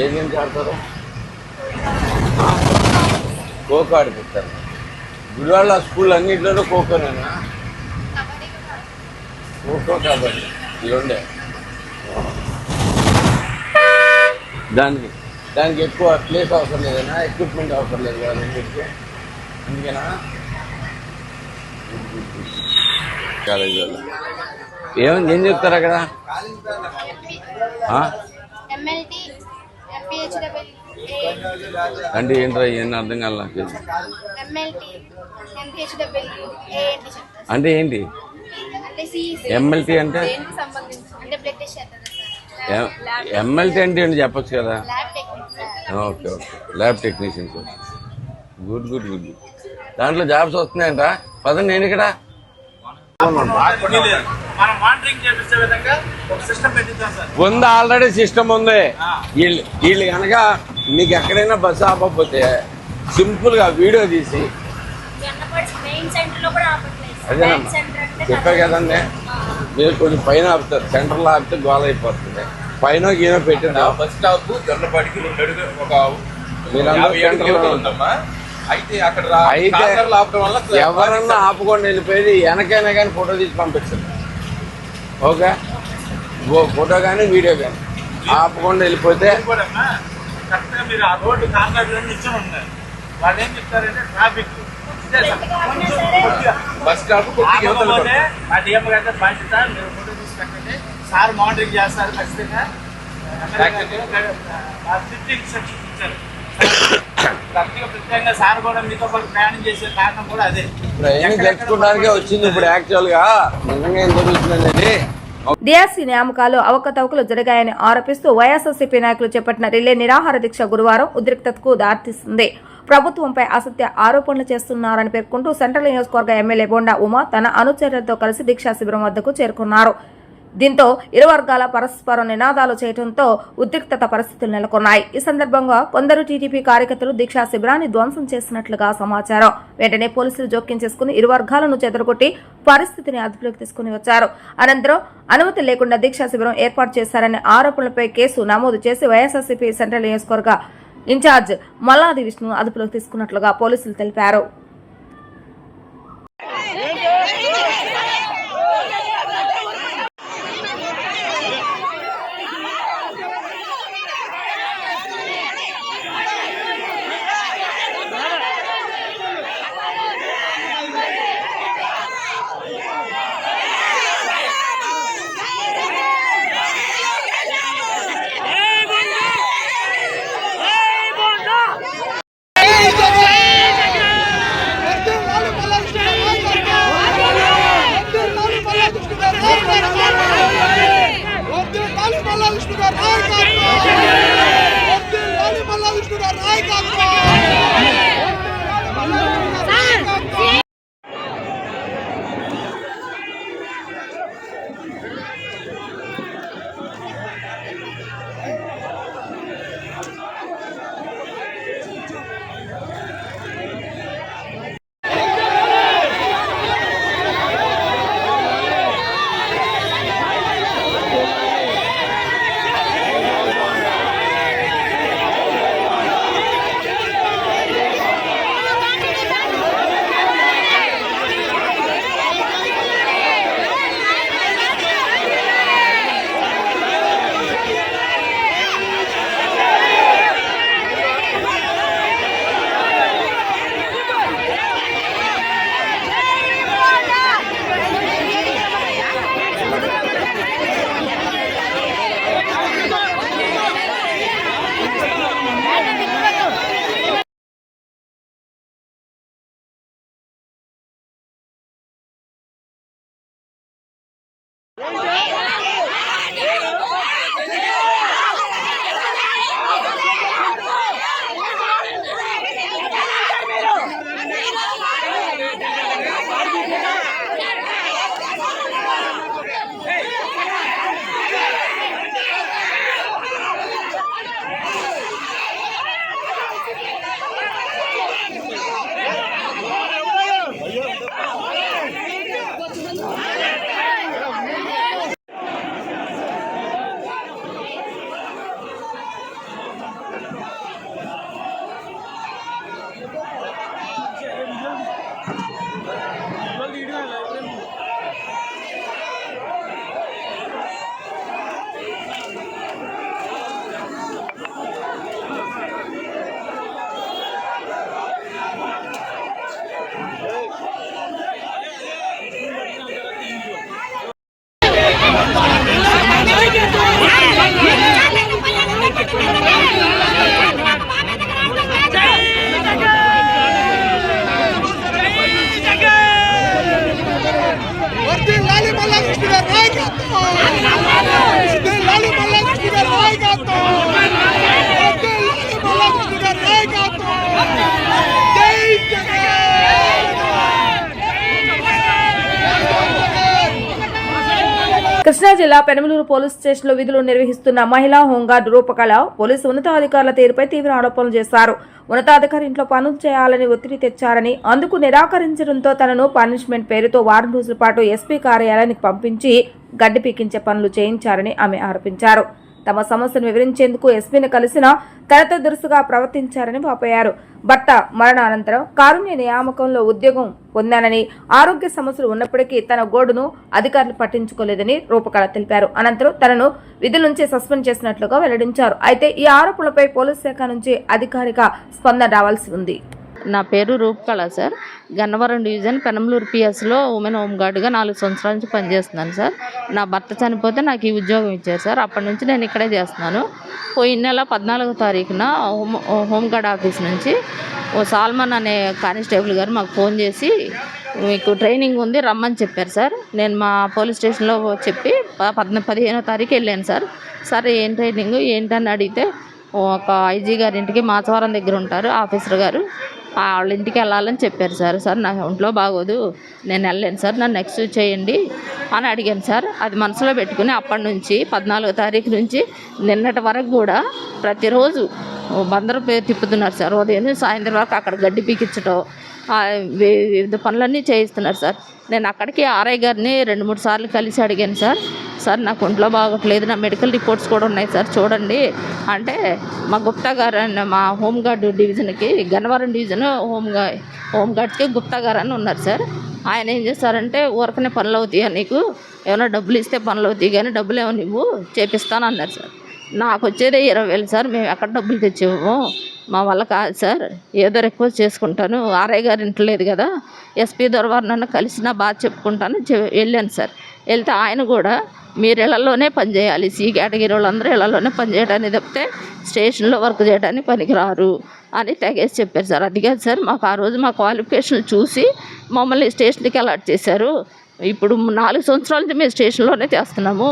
ఏ గేమ్స్ ఆడతారు? ఖోఖో ఆడిపిస్తారు. గుడివాళ్ళ స్కూల్ అన్నింటిలోనూ ఖోఖోనేనా? ఖోఖో కబడ్డీ ఇవి ఉండే. దానికి ఎక్కువ ప్లేస్ అవసరం లేదనా? ఎక్విప్మెంట్ అవసరం లేదు కదా రెండింటికి? అందుకేనా కాలేజీ వాళ్ళు ఏం చెప్తారు అక్కడ? అంటే ఏంట్రా ఇవన్నీ అర్థం కాదు నాకు. అంటే ఏంటి ఎంఎల్టీ అంటే? ఎంఎల్టీ అంటే ఏంటి చెప్పచ్చు కదా? Okay okay lab technician. Good good good. దాంట్లో జాబ్స్ వస్తున్నాయంట. పదండి. నేను ఇక్కడ ఉంది, ఆల్రెడీ సిస్టమ్ ఉంది. వీళ్ళు కనుక మీకు ఎక్కడైనా బస్సు ఆపకపోతే సింపుల్ గా వీడియో తీసి అదేనమ్మా చెప్పా కదండి. మీరు కొంచెం పైన ఆపుతారు, సెంటర్లో ఆపితే గోల అయిపోతుంది. పైన గీనో పెట్టింది బస్ స్టాప్ దొండపాటికి అయితే ఎవరన్నా ఆపుకొని వెళ్ళిపోయి వెనకైనా కానీ ఫోటో తీసి పంపించండి. ఓకే ఫోటో కానీ వీడియో కానీ ఆపకుండా వెళ్ళిపోతే మీరు ఆ రోడ్డు వాళ్ళు ఏం చెప్తారంటే ట్రాఫిక్ బస్ స్టాప్ బాధ్యత. మీరు ఫోటో తీసి పెట్టండి, సార్ మానిటరింగ్ చేస్తారు ఖచ్చితంగా. ప్రత్యేకంగా సార్ కూడా మీతో పాటు ప్రయాణం చేసే కారణం కూడా అదే. తెలుసుకోవడానికే వచ్చింది ఇప్పుడు యాక్చువల్ గా. నిజంగా ఏం జరుగుతుందండి? డిఆర్సీ నియామకాలు అవకతవకలు జరిగాయని ఆరోపిస్తూ వైఎస్ఆర్సీపీ నాయకులు చేపట్టిన రిలే నిరాహార దీక్ష గురువారం ఉద్రిక్తతకు దారితీస్తుంది. ప్రభుత్వంపై అసత్య ఆరోపణలు చేస్తున్నారని పేర్కొంటూ సెంట్రల్ నియోజకవర్గ ఎమ్మెల్యే బొండా ఉమా తన అనుచరులతో కలిసి దీక్షా శిబిరం వద్దకు చేరుకున్నారు. దీంతో ఇరు వర్గాల పరస్పరం నినాదాలు చేయడంతో ఉద్రిక్తత పరిస్థితులు నెలకొన్నాయి. ఈ సందర్భంగా కొందరు టీడీపీ కార్యకర్తలు దీక్షా శిబిరాన్ని ధ్వంసం చేసినట్లుగా సమాచారం. వెంటనే పోలీసులు జోక్యం చేసుకుని ఇరు వర్గాలను చెదరగొట్టి పరిస్థితిని అదుపులోకి తీసుకుని వచ్చారు. అనంతరం అనుమతి లేకుండా దీక్షా శిబిరం ఏర్పాటు చేశారనే ఆరోపణలపై కేసు నమోదు చేసి వైఎస్ఆర్సీపీ సెంట్రల్ నియోజకవర్గ ఇన్ఛార్జ్ మల్లాది విష్ణు అదుపులోకి తీసుకున్నట్లుగా పోలీసులు తెలిపారు. కృష్ణా జిల్లా పెనమలూరు పోలీస్ స్టేషన్లో విధులు నిర్వహిస్తున్న మహిళా హోంగార్డు రూపకళ పోలీసు ఉన్నతాధికారుల తీరుపై తీవ్ర ఆరోపణలు చేశారు. ఉన్నతాధికారి ఇంట్లో పనులు చేయాలని ఒత్తిడి తెచ్చారని, అందుకు నిరాకరించడంతో తనను పనిష్మెంట్ పేరుతో వారం రోజుల పాటు ఎస్పీ కార్యాలయానికి పంపించి గడ్డి పీకించే పనులు చేయించారని ఆమె ఆరోపించారు. తమ సమస్యను వివరించేందుకు ఎస్పీని కలిసినా తనతో దురుసుగా ప్రవర్తించారని వాపోయారు. భర్త మరణానంతరం కారుణ్య నియామకంలో ఉద్యోగం పొందానని, ఆరోగ్య సమస్యలు ఉన్నప్పటికీ తన గోడును అధికారులు పట్టించుకోలేదని రూపకళ తెలిపారు. అనంతరం తనను విధుల నుంచి సస్పెండ్ చేసినట్లుగా వెల్లడించారు. అయితే ఈ ఆరోపణలపై పోలీస్ శాఖ నుంచి అధికారిక స్పందన రావాల్సి ఉంది. నా పేరు రూపకళ సార్. గన్నవరం డివిజన్ పెనమలూరు పిఎస్లో ఉమెన్ హోంగార్డుగా 4 సంవత్సరాల నుంచి పనిచేస్తున్నాను సార్. నా భర్త చనిపోతే నాకు ఈ ఉద్యోగం ఇచ్చారు సార్. అప్పటి నుంచి నేను ఇక్కడే చేస్తున్నాను. పోయిన నెల 14వ తారీఖున హోంగార్డ్ ఆఫీస్ నుంచి ఓ సాల్మన్ అనే కానిస్టేబుల్ గారు మాకు ఫోన్ చేసి మీకు ట్రైనింగ్ ఉంది రమ్మని చెప్పారు సార్. నేను మా పోలీస్ స్టేషన్లో చెప్పి 15వ తారీఖు వెళ్ళాను సార్. సార్ ఏం ట్రైనింగ్ ఏంటని అడిగితే ఒక ఐజీ గారి ఇంటికి మాచవరం దగ్గర ఉంటారు ఆఫీసర్ గారు, వాళ్ళ ఇంటికి వెళ్ళాలని చెప్పారు సార్. సార్ నా ఒంట్లో బాగోదు, నేను వెళ్ళలేను సార్, నన్ను ఎక్స్క్యూజ్ చేయండి అని అడిగాను సార్. అది మనసులో పెట్టుకుని అప్పటి నుంచి 14వ తారీఖు నుంచి నిన్నటి వరకు కూడా ప్రతిరోజు 100 రూపాయలు తిప్పుతున్నారు సార్. ఉదయం సాయంత్రం వరకు అక్కడ గడ్డి పీకించడం, వివిధ పనులన్నీ చేయిస్తున్నారు సార్. నేను అక్కడికి ఆర్ఐ గారిని 2-3 సార్లు కలిసి అడిగాను సార్. సార్ నాకు ఒంట్లో బాగోట్లేదు, నా మెడికల్ రిపోర్ట్స్ కూడా ఉన్నాయి సార్ చూడండి అంటే, మా గుప్తా గారు అని మా హోంగార్డు డివిజన్కి, గన్నవరం డివిజన్ హోంగార్డ్స్కి గుప్తా గారు అని ఉన్నారు సార్. ఆయన ఏం చేస్తారంటే, ఊరకనే పనులు అవుతాయా నీకు, ఏమైనా డబ్బులు ఇస్తే పనులు అవుతాయి కానీ డబ్బులు ఏమో నువ్వు చేపిస్తాను అన్నారు సార్. నాకు వచ్చేదే 20,000 సార్, మేము ఎక్కడ డబ్బులు తెచ్చాము, మా వల్ల కాదు సార్, ఏదో రిక్వెస్ట్ చేసుకుంటాను, ఆర్ఐ గారు ఇంటలేదు కదా, ఎస్పీ దొరవారు నన్ను కలిసినా బాగా చెప్పుకుంటాను వెళ్ళాను సార్. వెళ్తే ఆయన కూడా మీరు ఇళ్లలోనే పనిచేయాలి, సి కేటగిరీ వాళ్ళందరూ ఇళ్లలోనే పనిచేయడానికి తప్పితే స్టేషన్లో వర్క్ చేయడానికి పనికిరారు అని తెగేసి చెప్పారు సార్. అది కాదు సార్, మాకు ఆ రోజు మా క్వాలిఫికేషన్ చూసి మమ్మల్ని స్టేషన్కి అలాట్ చేశారు. ఇప్పుడు 4 సంవత్సరాల నుంచి మేము స్టేషన్లోనే చేస్తున్నాము,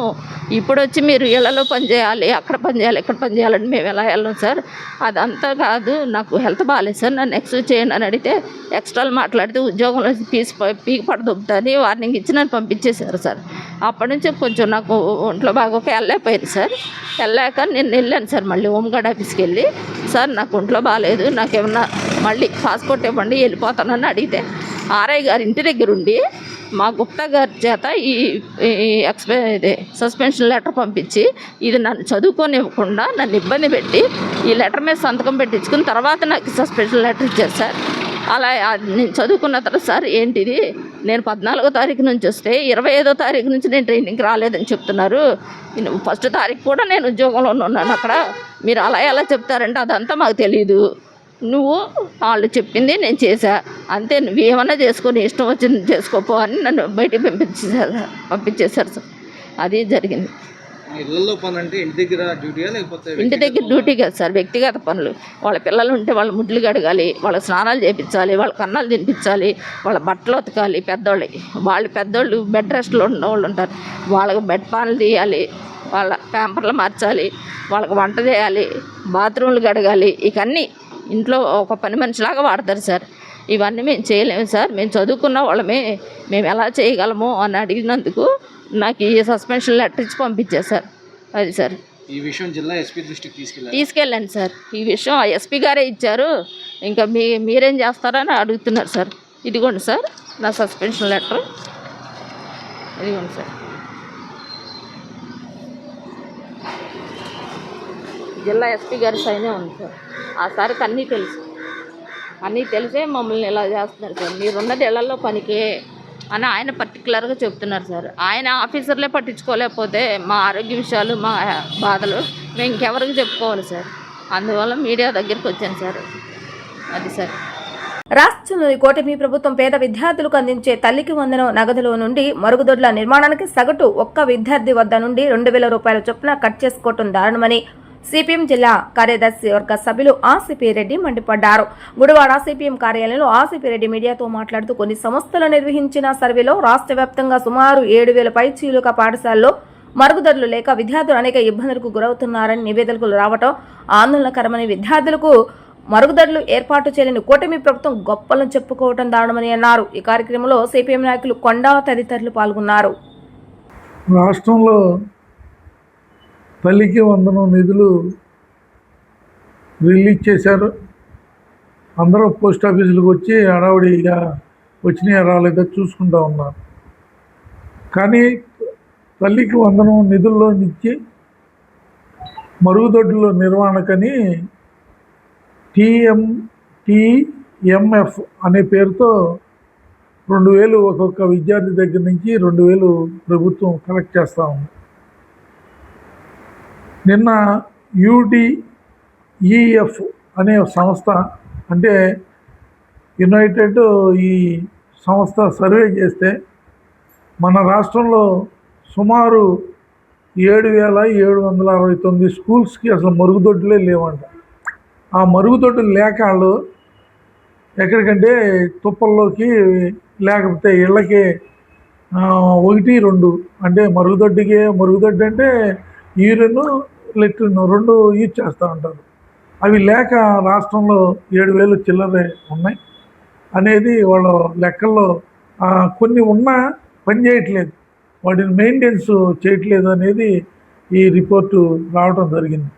ఇప్పుడు వచ్చి మీరు ఇళ్లలో పనిచేయాలి, అక్కడ పనిచేయాలి, ఇక్కడ పనిచేయాలని మేము ఎలా వెళ్ళాం సార్, అదంతా కాదు, నాకు హెల్త్ బాగాలేదు సార్, నన్ను ఎక్స్ట్రా చేయండి అని అడిగితే ఎక్స్ట్రాలు మాట్లాడితే ఉద్యోగంలో పీకి పడదొబ్బుతాని వార్నింగ్ ఇచ్చి నన్ను పంపించేశారు సార్. అప్పటి నుంచి కొంచెం నాకు ఒంట్లో బాగోక వెళ్ళలేకపోయింది సార్. వెళ్ళాక నేను వెళ్ళాను సార్, మళ్ళీ హోంగార్డ్ ఆఫీస్కి వెళ్ళి, సార్ నాకు ఒంట్లో బాగాలేదు, నాకేమన్నా మళ్ళీ పాస్పోర్ట్ ఇవ్వండి వెళ్ళిపోతానని అడిగితే ఆర్ఐ గారు ఇంటి దగ్గర ఉండి మా గుప్తా గారి చేత ఈ సస్పెన్షన్ లెటర్ పంపించి, ఇది నన్ను చదువుకోనివ్వకుండా నన్ను ఇబ్బంది పెట్టి ఈ లెటర్ మీద సంతకం పెట్టించుకుని తర్వాత నాకు సస్పెన్షన్ లెటర్ ఇచ్చారు సార్. అలా నేను చదువుకున్న తర్వాత, సార్ ఏంటిది, నేను 14వ తారీఖు నుంచి వస్తే 25వ తారీఖు నుంచి నేను ట్రైనింగ్కి రాలేదని చెప్తున్నారు, 1వ తారీఖు కూడా నేను ఉద్యోగంలో ఉన్నాను అక్కడ, మీరు అలా ఎలా చెప్తారంటే అదంతా మాకు తెలియదు, నువ్వు వాళ్ళు చెప్పింది నేను చేశా అంతే, నువ్వు ఏమన్నా చేసుకొని ఇష్టం వచ్చింది చేసుకోపో అని నన్ను బయటికి పంపించేశారు సార్. అది జరిగింది. ఇళ్లలో పని అంటే ఇంటి దగ్గర డ్యూటీయా లేకపోతే? ఇంటి దగ్గర డ్యూటీ కాదు సార్, వ్యక్తిగత పనులు. వాళ్ళ పిల్లలు ఉంటే వాళ్ళ ముడ్లు కడగాలి, వాళ్ళ స్నానాలు చేయించాలి, వాళ్ళ కన్నాలు తినిపించాలి, వాళ్ళ బట్టలు ఉతకాలి, పెద్దోళ్ళు బెడ్ రెస్ట్లో ఉన్న వాళ్ళు ఉంటారు, వాళ్ళకి బెడ్ పాన్లు తీయాలి, వాళ్ళ ప్యాంపర్లు మార్చాలి, వాళ్ళకి వంట చేయాలి, బాత్రూమ్లు కడగాలి, ఇవన్నీ ఇంట్లో ఒక పని మనిషిలాగా వాడతారు సార్. ఇవన్నీ మేము చేయలేము సార్, మేము చదువుకున్న వాళ్ళమే, మేము ఎలా చేయగలము అని అడిగినందుకు నాకు ఈ సస్పెన్షన్ లెటర్ ఇచ్చి పంపించారు సార్. అది సార్, ఈ విషయం జిల్లా ఎస్పీ దృష్టికి తీసుకెళ్ళండి సార్. ఈ విషయం ఆ ఎస్పీ గారే ఇచ్చారు, ఇంకా మీరేం చేస్తారని అడుగుతున్నారు సార్. ఇదిగోండి సార్ నా సస్పెన్షన్ లెటర్, ఇదిగోండి సార్. జిల్లా ఎస్పీ గారి సైనే ఉంది సార్. ఆ సార్కి అన్నీ తెలిసే మమ్మల్ని ఇలా చేస్తున్నారు సార్. మీరున్నది ఇళ్లలో పనికే అని ఆయన పర్టికులర్గా చెప్తున్నారు సార్. ఆయన ఆఫీసర్లే పట్టించుకోలేకపోతే మా ఆరోగ్య విషయాలు, మా బాధలు మేము ఇంకెవరికి చెప్పుకోవాలి సార్. అందువల్ల మీడియా దగ్గరికి వచ్చాను సార్. అది సార్. రాష్ట్రంలోని కూటమి ప్రభుత్వం పేద విద్యార్థులకు అందించే తల్లికి వందనం నగదులో నుండి మరుగుదొడ్ల నిర్మాణానికి సగటు ఒక్క విద్యార్థి వద్ద నుండి 2,000 రూపాయల చొప్పున కట్ చేసుకోవటం దారుణమని సిపిఎం జిల్లా కార్యదర్శి వర్గ సభ్యులు ఆసిపి రెడ్డి మండిపడ్డారు. గుడివాడ సిపిఎం కార్యాలయంలో ఆసిపి రెడ్డి మీడియాతో మాట్లాడుతూ కొన్ని సంస్థలు నిర్వహించిన సర్వేలో రాష్ట్ర వ్యాప్తంగా సుమారు 7,000 పైచీలుక పాఠశాలలో మరుగుదొడ్లు లేక విద్యార్థులు అనేక ఇబ్బందులకు గురవుతున్నారని నివేదికలు రావటం ఆందోళనకరమని, విద్యార్థులకు మరుగుదొడ్లు ఏర్పాటు చేయలేని కూటమి ప్రభుత్వం గొప్పలను చెప్పుకోవటం దారుణమని అన్నారు. ఈ కార్యక్రమంలో సిపిఎం నాయకులు కొండా తదితరులు పాల్గొన్నారు. రాష్ట్రంలో తల్లికి వందనం నిధులు రిలీజ్ చేశారు. అందరూ పోస్ట్ ఆఫీసులకు వచ్చి హడావుడిగా వచ్చినాయా రాలేదా చూసుకుంటూ ఉన్నారు. కానీ తల్లికి వందనం నిధుల్లో నుంచి మరుగుదొడ్ల నిర్వహణకని TMF అనే పేరుతో 2,000 ఒక్కొక్క విద్యార్థి దగ్గర నుంచి 2,000 ప్రభుత్వం కలెక్ట్ చేస్తూ ఉంది. నిన్న UDEF అనే సంస్థ, అంటే యునైటెడ్ ఈ సంస్థ సర్వే చేస్తే మన రాష్ట్రంలో సుమారు 7,769 స్కూల్స్కి అసలు మరుగుదొడ్లే లేవంట. ఆ మరుగుదొడ్లు లేక వాళ్ళు ఎక్కడికంటే తుప్పల్లోకి, లేకపోతే ఇళ్ళకి 1-2 అంటే మరుగుదొడ్డి అంటే యూరిన్ లెట్రిన్ 2 యూజ్ చేస్తూ ఉంటారు. అవి లేక రాష్ట్రంలో 7,000 చిల్లరే ఉన్నాయి అనేది వాళ్ళ లెక్కల్లో. కొన్ని ఉన్నా పని చేయట్లేదు. వాటిని మెయింటెనెన్స్ చేయట్లేదు అనేది ఈ రిపోర్టు రావడం జరిగింది.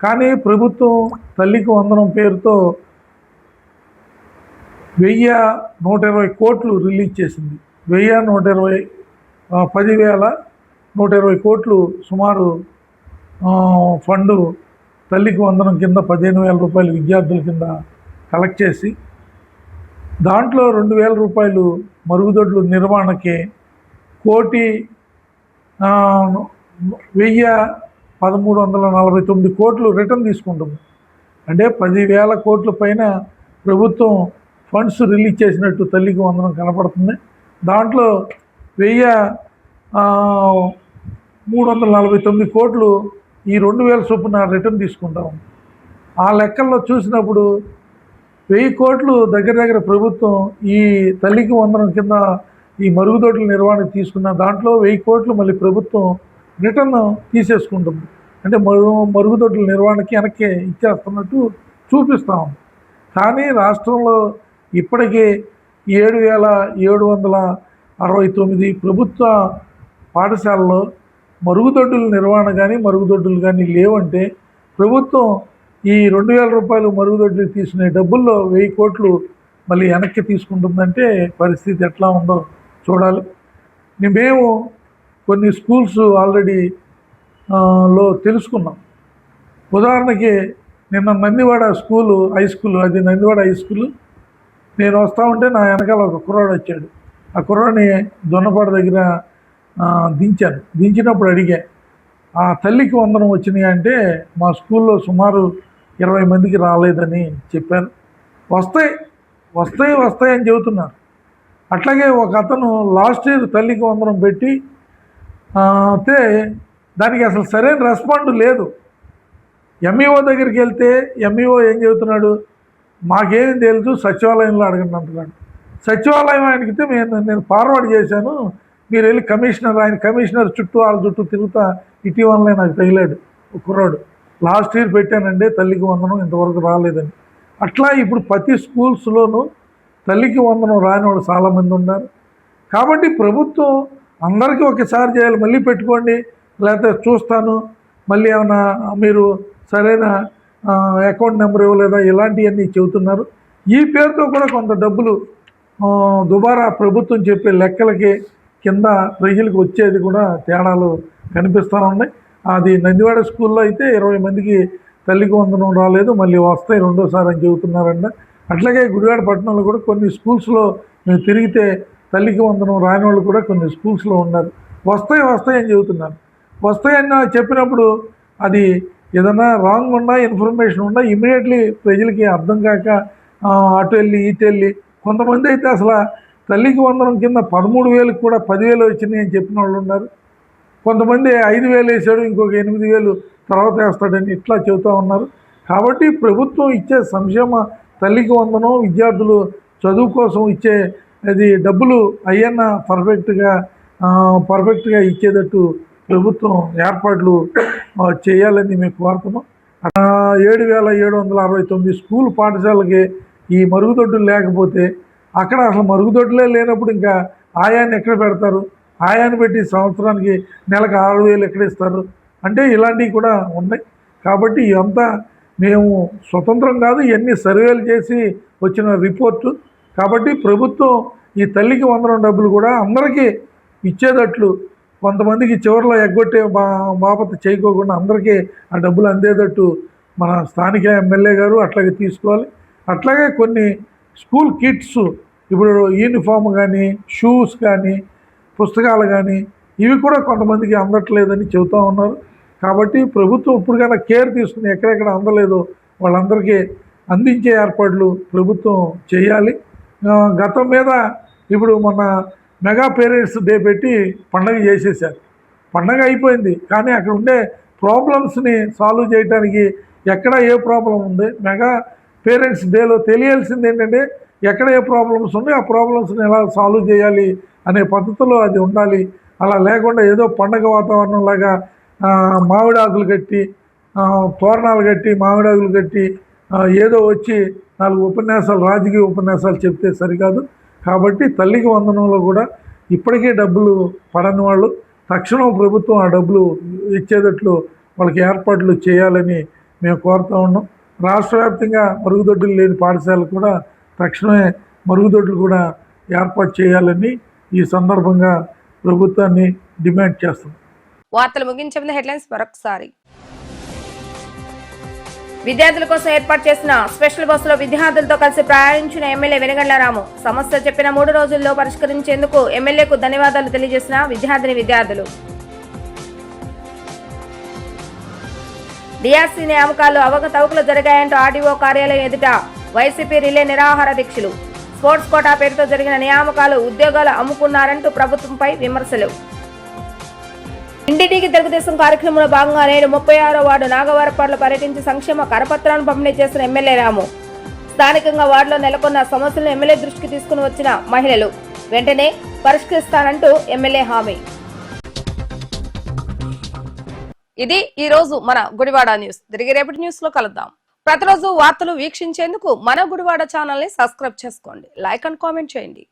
కానీ ప్రభుత్వం తల్లికి వందనం పేరుతో 1120 కోట్లు రిలీజ్ చేసింది. 10,120 కోట్లు సుమారు ఫండు తల్లికి వందనం కింద 15,000 రూపాయలు విద్యార్థుల కింద కలెక్ట్ చేసి దాంట్లో 2,000 రూపాయలు మరుగుదొడ్లు నిర్వహణకి 1,1349 కోట్లు రిటర్న్ తీసుకుంటుంది. అంటే 10,000 కోట్ల పైన ప్రభుత్వం ఫండ్స్ రిలీజ్ చేసినట్టు తల్లికి వందనం కనపడుతుంది. దాంట్లో 1,349 కోట్లు ఈ 2,000 చొప్పున రిటర్న్ తీసుకుంటాం. ఆ లెక్కల్లో చూసినప్పుడు 1,000 కోట్లు దగ్గర ప్రభుత్వం ఈ తల్లికి వందనం కింద ఈ మరుగుదొడ్ల నిర్వహణకు తీసుకున్న దాంట్లో 1,000 కోట్లు మళ్ళీ ప్రభుత్వం రిటర్న్ తీసేసుకుంటుంది. అంటే మరుగుదొడ్ల నిర్వహణకి వెనక్కి ఇచ్చేస్తున్నట్టు చూపిస్తాం. కానీ రాష్ట్రంలో ఇప్పటికీ 7,769 ప్రభుత్వ పాఠశాలలో మరుగుదొడ్డుల నిర్వహణ కానీ మరుగుదొడ్డులు కానీ లేవంటే ప్రభుత్వం ఈ 2,000 రూపాయలు మరుగుదొడ్లు తీసుకునే డబ్బుల్లో 1,000 కోట్లు మళ్ళీ వెనక్కి తీసుకుంటుందంటే పరిస్థితి ఎట్లా ఉందో చూడాలి. మేము కొన్ని స్కూల్స్ ఆల్రెడీ లో తెలుసుకున్నాం. ఉదాహరణకి నిన్న నందివాడ హై స్కూల్ అది నందివాడ హై స్కూల్. నేను వస్తూ ఉంటే నా వెనకాల ఒక కుర్రాడు వచ్చాడు. ఆ కుర్రాడిని దొన్నపాడు దగ్గర దించాను. దించినప్పుడు అడిగా, ఆ తల్లికి వందనం వచ్చినాయి అంటే మా స్కూల్లో సుమారు 20 మందికి రాలేదని చెప్పాను. వస్తాయి అని చెబుతున్నారు. అట్లాగే ఒక అతను లాస్ట్ ఇయర్ తల్లికి వందనం పెట్టి అయితే దానికి అసలు సరైన రెస్పాండ్ లేదు. ఎంఈఓ దగ్గరికి వెళ్తే ఎంఈఓ ఏం చెబుతున్నాడు, మాకేం తెలుసు సచివాలయంలో అడగండి అంటున్నాడు. సచివాలయం ఆయనకితే నేను ఫార్వర్డ్ చేశాను, మీరు వెళ్ళి ఆయన కమిషనర్ చుట్టూ వాళ్ళ చుట్టూ తిరుగుతా ఇటీవలనే నాకు తగిలాడు కుర్రాడు. లాస్ట్ ఇయర్ పెట్టానండి తల్లికి వందనం ఇంతవరకు రాలేదని. అట్లా ఇప్పుడు ప్రతి స్కూల్స్లోనూ తల్లికి వందనం రాని వాళ్ళు చాలామంది ఉన్నారు. కాబట్టి ప్రభుత్వం అందరికీ ఒకసారి చేయాలి, మళ్ళీ పెట్టుకోండి లేకపోతే చూస్తాను, మళ్ళీ ఏమైనా మీరు సరైన అకౌంట్ నెంబర్ ఇవ్వలేదా ఇలాంటివన్నీ చెబుతున్నారు. ఈ పేరుతో కూడా కొంత డబ్బులు దుబారా ప్రభుత్వం చెప్పే లెక్కలకి కింద ప్రజలకు వచ్చేది కూడా తేడాలు కనిపిస్తూ ఉన్నాయి. అది నందివాడ స్కూల్లో అయితే 20 మందికి తల్లికి వందనం రాలేదు, మళ్ళీ వస్తాయి రెండోసారి అని చెబుతున్నారంట. అట్లాగే గుడివాడ పట్టణంలో కూడా కొన్ని స్కూల్స్లో మేము తిరిగితే తల్లికి వందనం రాని వాళ్ళు కూడా కొన్ని స్కూల్స్లో ఉన్నారు. వస్తాయి అని చెబుతున్నారు. వస్తాయని చెప్పినప్పుడు అది ఏదైనా రాంగ్ ఉన్నా ఇన్ఫర్మేషన్ ఉన్నా ఇమీడియట్లీ ప్రజలకి అర్థం కాక అటు వెళ్ళి ఇటు వెళ్ళి కొంతమంది అయితే అసలు తల్లికి వందనం కింద 13,000 కూడా 10,000 వచ్చినాయి అని చెప్పిన వాళ్ళు ఉన్నారు. కొంతమంది 5,000 వేసాడు, ఇంకొక 8,000 తర్వాత వేస్తాడని ఇట్లా చెబుతూ ఉన్నారు. కాబట్టి ప్రభుత్వం ఇచ్చే సంక్షేమ తల్లికి వందనం విద్యార్థులు చదువు కోసం ఇచ్చే అది డబ్బులు అయ్యన్న పర్ఫెక్ట్గా ఇచ్చేటట్టు ప్రభుత్వం ఏర్పాట్లు చేయాలని మేము కోరుతున్నాం. 7,769 స్కూల్ పాఠశాలకి ఈ మరుగుదొడ్డులు లేకపోతే అక్కడ అసలు మరుగుదొడ్లే లేనప్పుడు ఇంకా ఆయాన్ని ఎక్కడ పెడతారు? ఆయాన్ని పెట్టి సంవత్సరానికి నెలకు 6,000 ఎక్కడ ఇస్తారు? అంటే ఇలాంటివి కూడా ఉన్నాయి. కాబట్టి ఇదంతా మేము స్వతంత్రం కాదు, ఇవన్నీ సర్వేలు చేసి వచ్చిన రిపోర్టు. కాబట్టి ప్రభుత్వం ఈ తల్లికి వందనం డబ్బులు కూడా అందరికీ ఇచ్చేటట్లు, కొంతమందికి చివరిలో ఎగ్గొట్టే బాపత చేయకోకుండా అందరికీ ఆ డబ్బులు అందేటట్టు మన స్థానిక ఎమ్మెల్యే గారు అట్లాగే తీసుకోవాలి. అట్లాగే కొన్ని స్కూల్ కిట్స్, ఇప్పుడు యూనిఫామ్ కానీ షూస్ కానీ పుస్తకాలు కానీ ఇవి కూడా కొంతమందికి అందట్లేదని చెబుతూ ఉన్నారు. కాబట్టి ప్రభుత్వం ఇప్పటికైనా కేర్ తీసుకుని ఎక్కడెక్కడ అందలేదో వాళ్ళందరికీ అందించే ఏర్పాట్లు ప్రభుత్వం చేయాలి. గతం మీద ఇప్పుడు మన మెగా పేరెంట్స్ డే పెట్టి పండగ చేసేసారు. పండగ అయిపోయింది, కానీ అక్కడ ఉండే ప్రాబ్లమ్స్ని సాల్వ్ చేయడానికి ఎక్కడ ఏ ప్రాబ్లం ఉంది, మెగా పేరెంట్స్ డేలో తెలియాల్సింది ఏంటంటే ఎక్కడ ఏ ప్రాబ్లమ్స్ ఉన్నాయి ఆ ప్రాబ్లమ్స్ని ఎలా సాల్వ్ చేయాలి అనే పద్ధతిలో అది ఉండాలి. అలా లేకుండా ఏదో పండగ వాతావరణంలాగా మామిడాకులు కట్టి తోరణాలు కట్టి మామిడాకులు కట్టి ఏదో వచ్చి 4 ఉపన్యాసాలు రాజకీయ ఉపన్యాసాలు చెప్తే సరికాదు. కాబట్టి తల్లికి వందనంలో కూడా ఇప్పటికే డబ్బులు పడని వాళ్ళు తక్షణం ప్రభుత్వం ఆ డబ్బులు ఇచ్చేటట్లు వాళ్ళకి ఏర్పాట్లు చేయాలని మేము కోరుతూ ఉన్నాం. రాష్ట్ర వ్యాప్తంగా మరుగుదొడ్డులు లేని పాఠశాలలు కూడా తక్షణమే మరుగుదొడ్లు కూడా ఏర్పాటు చేయాలని ఈ సందర్భంగా ప్రభుత్వాన్ని డిమాండ్ చేస్తున్నాం. వార్తలు ముగించే ముందు హెడ్లైన్స్ మరొకసారి. విద్యార్థుల కోసం ఏర్పాటు చేసిన స్పెషల్ బస్సులో విద్యార్థులతో కలిసి ప్రయాణించిన ఎమ్మెల్యే వెనుగండ్ల రాము. సమస్య చెప్పిన 3 రోజుల్లో పరిష్కరించేందుకు ఎమ్మెల్యేకు ధన్యవాదాలు తెలియజేసిన విద్యార్థులు. డిఆర్సీ నియామకాలు అవకతవకలు జరిగాయంటూ ఆర్డీఓ కార్యాలయం ఎదుట వైసీపీ రిలే నిరాహార దీక్షలు. స్పోర్ట్స్ కోటా పేరుతో జరిగిన నియామకాలు ఉద్యోగాలు అమ్ముకున్నారంటూ ప్రభుత్వంపై విమర్శలు. ఇంటింటికి తెలుగుదేశం కార్యక్రమంలో భాగంగా నేడు 36వ వార్డు నాగవరపాడులో పర్యటించి సంక్షేమ కరపత్రాలను పంపిణీ చేసిన ఎమ్మెల్యే రాము. స్థానికంగా వార్డులో నెలకొన్న సమస్యలను ఎమ్మెల్యే దృష్టికి తీసుకుని వచ్చిన మహిళలు వెంటనే పరిష్కరిస్తానంటూ ఎమ్మెల్యే హామీ. ఇది ఈ రోజు మన గుడివాడ న్యూస్. తిరిగి రేపటి న్యూస్ లో కలుద్దాం. ప్రతిరోజు వార్తలు వీక్షించేందుకు మన గుడివాడ ఛానల్ ని సబ్స్క్రైబ్ చేసుకోండి, లైక్ అండ్ కామెంట్ చేయండి.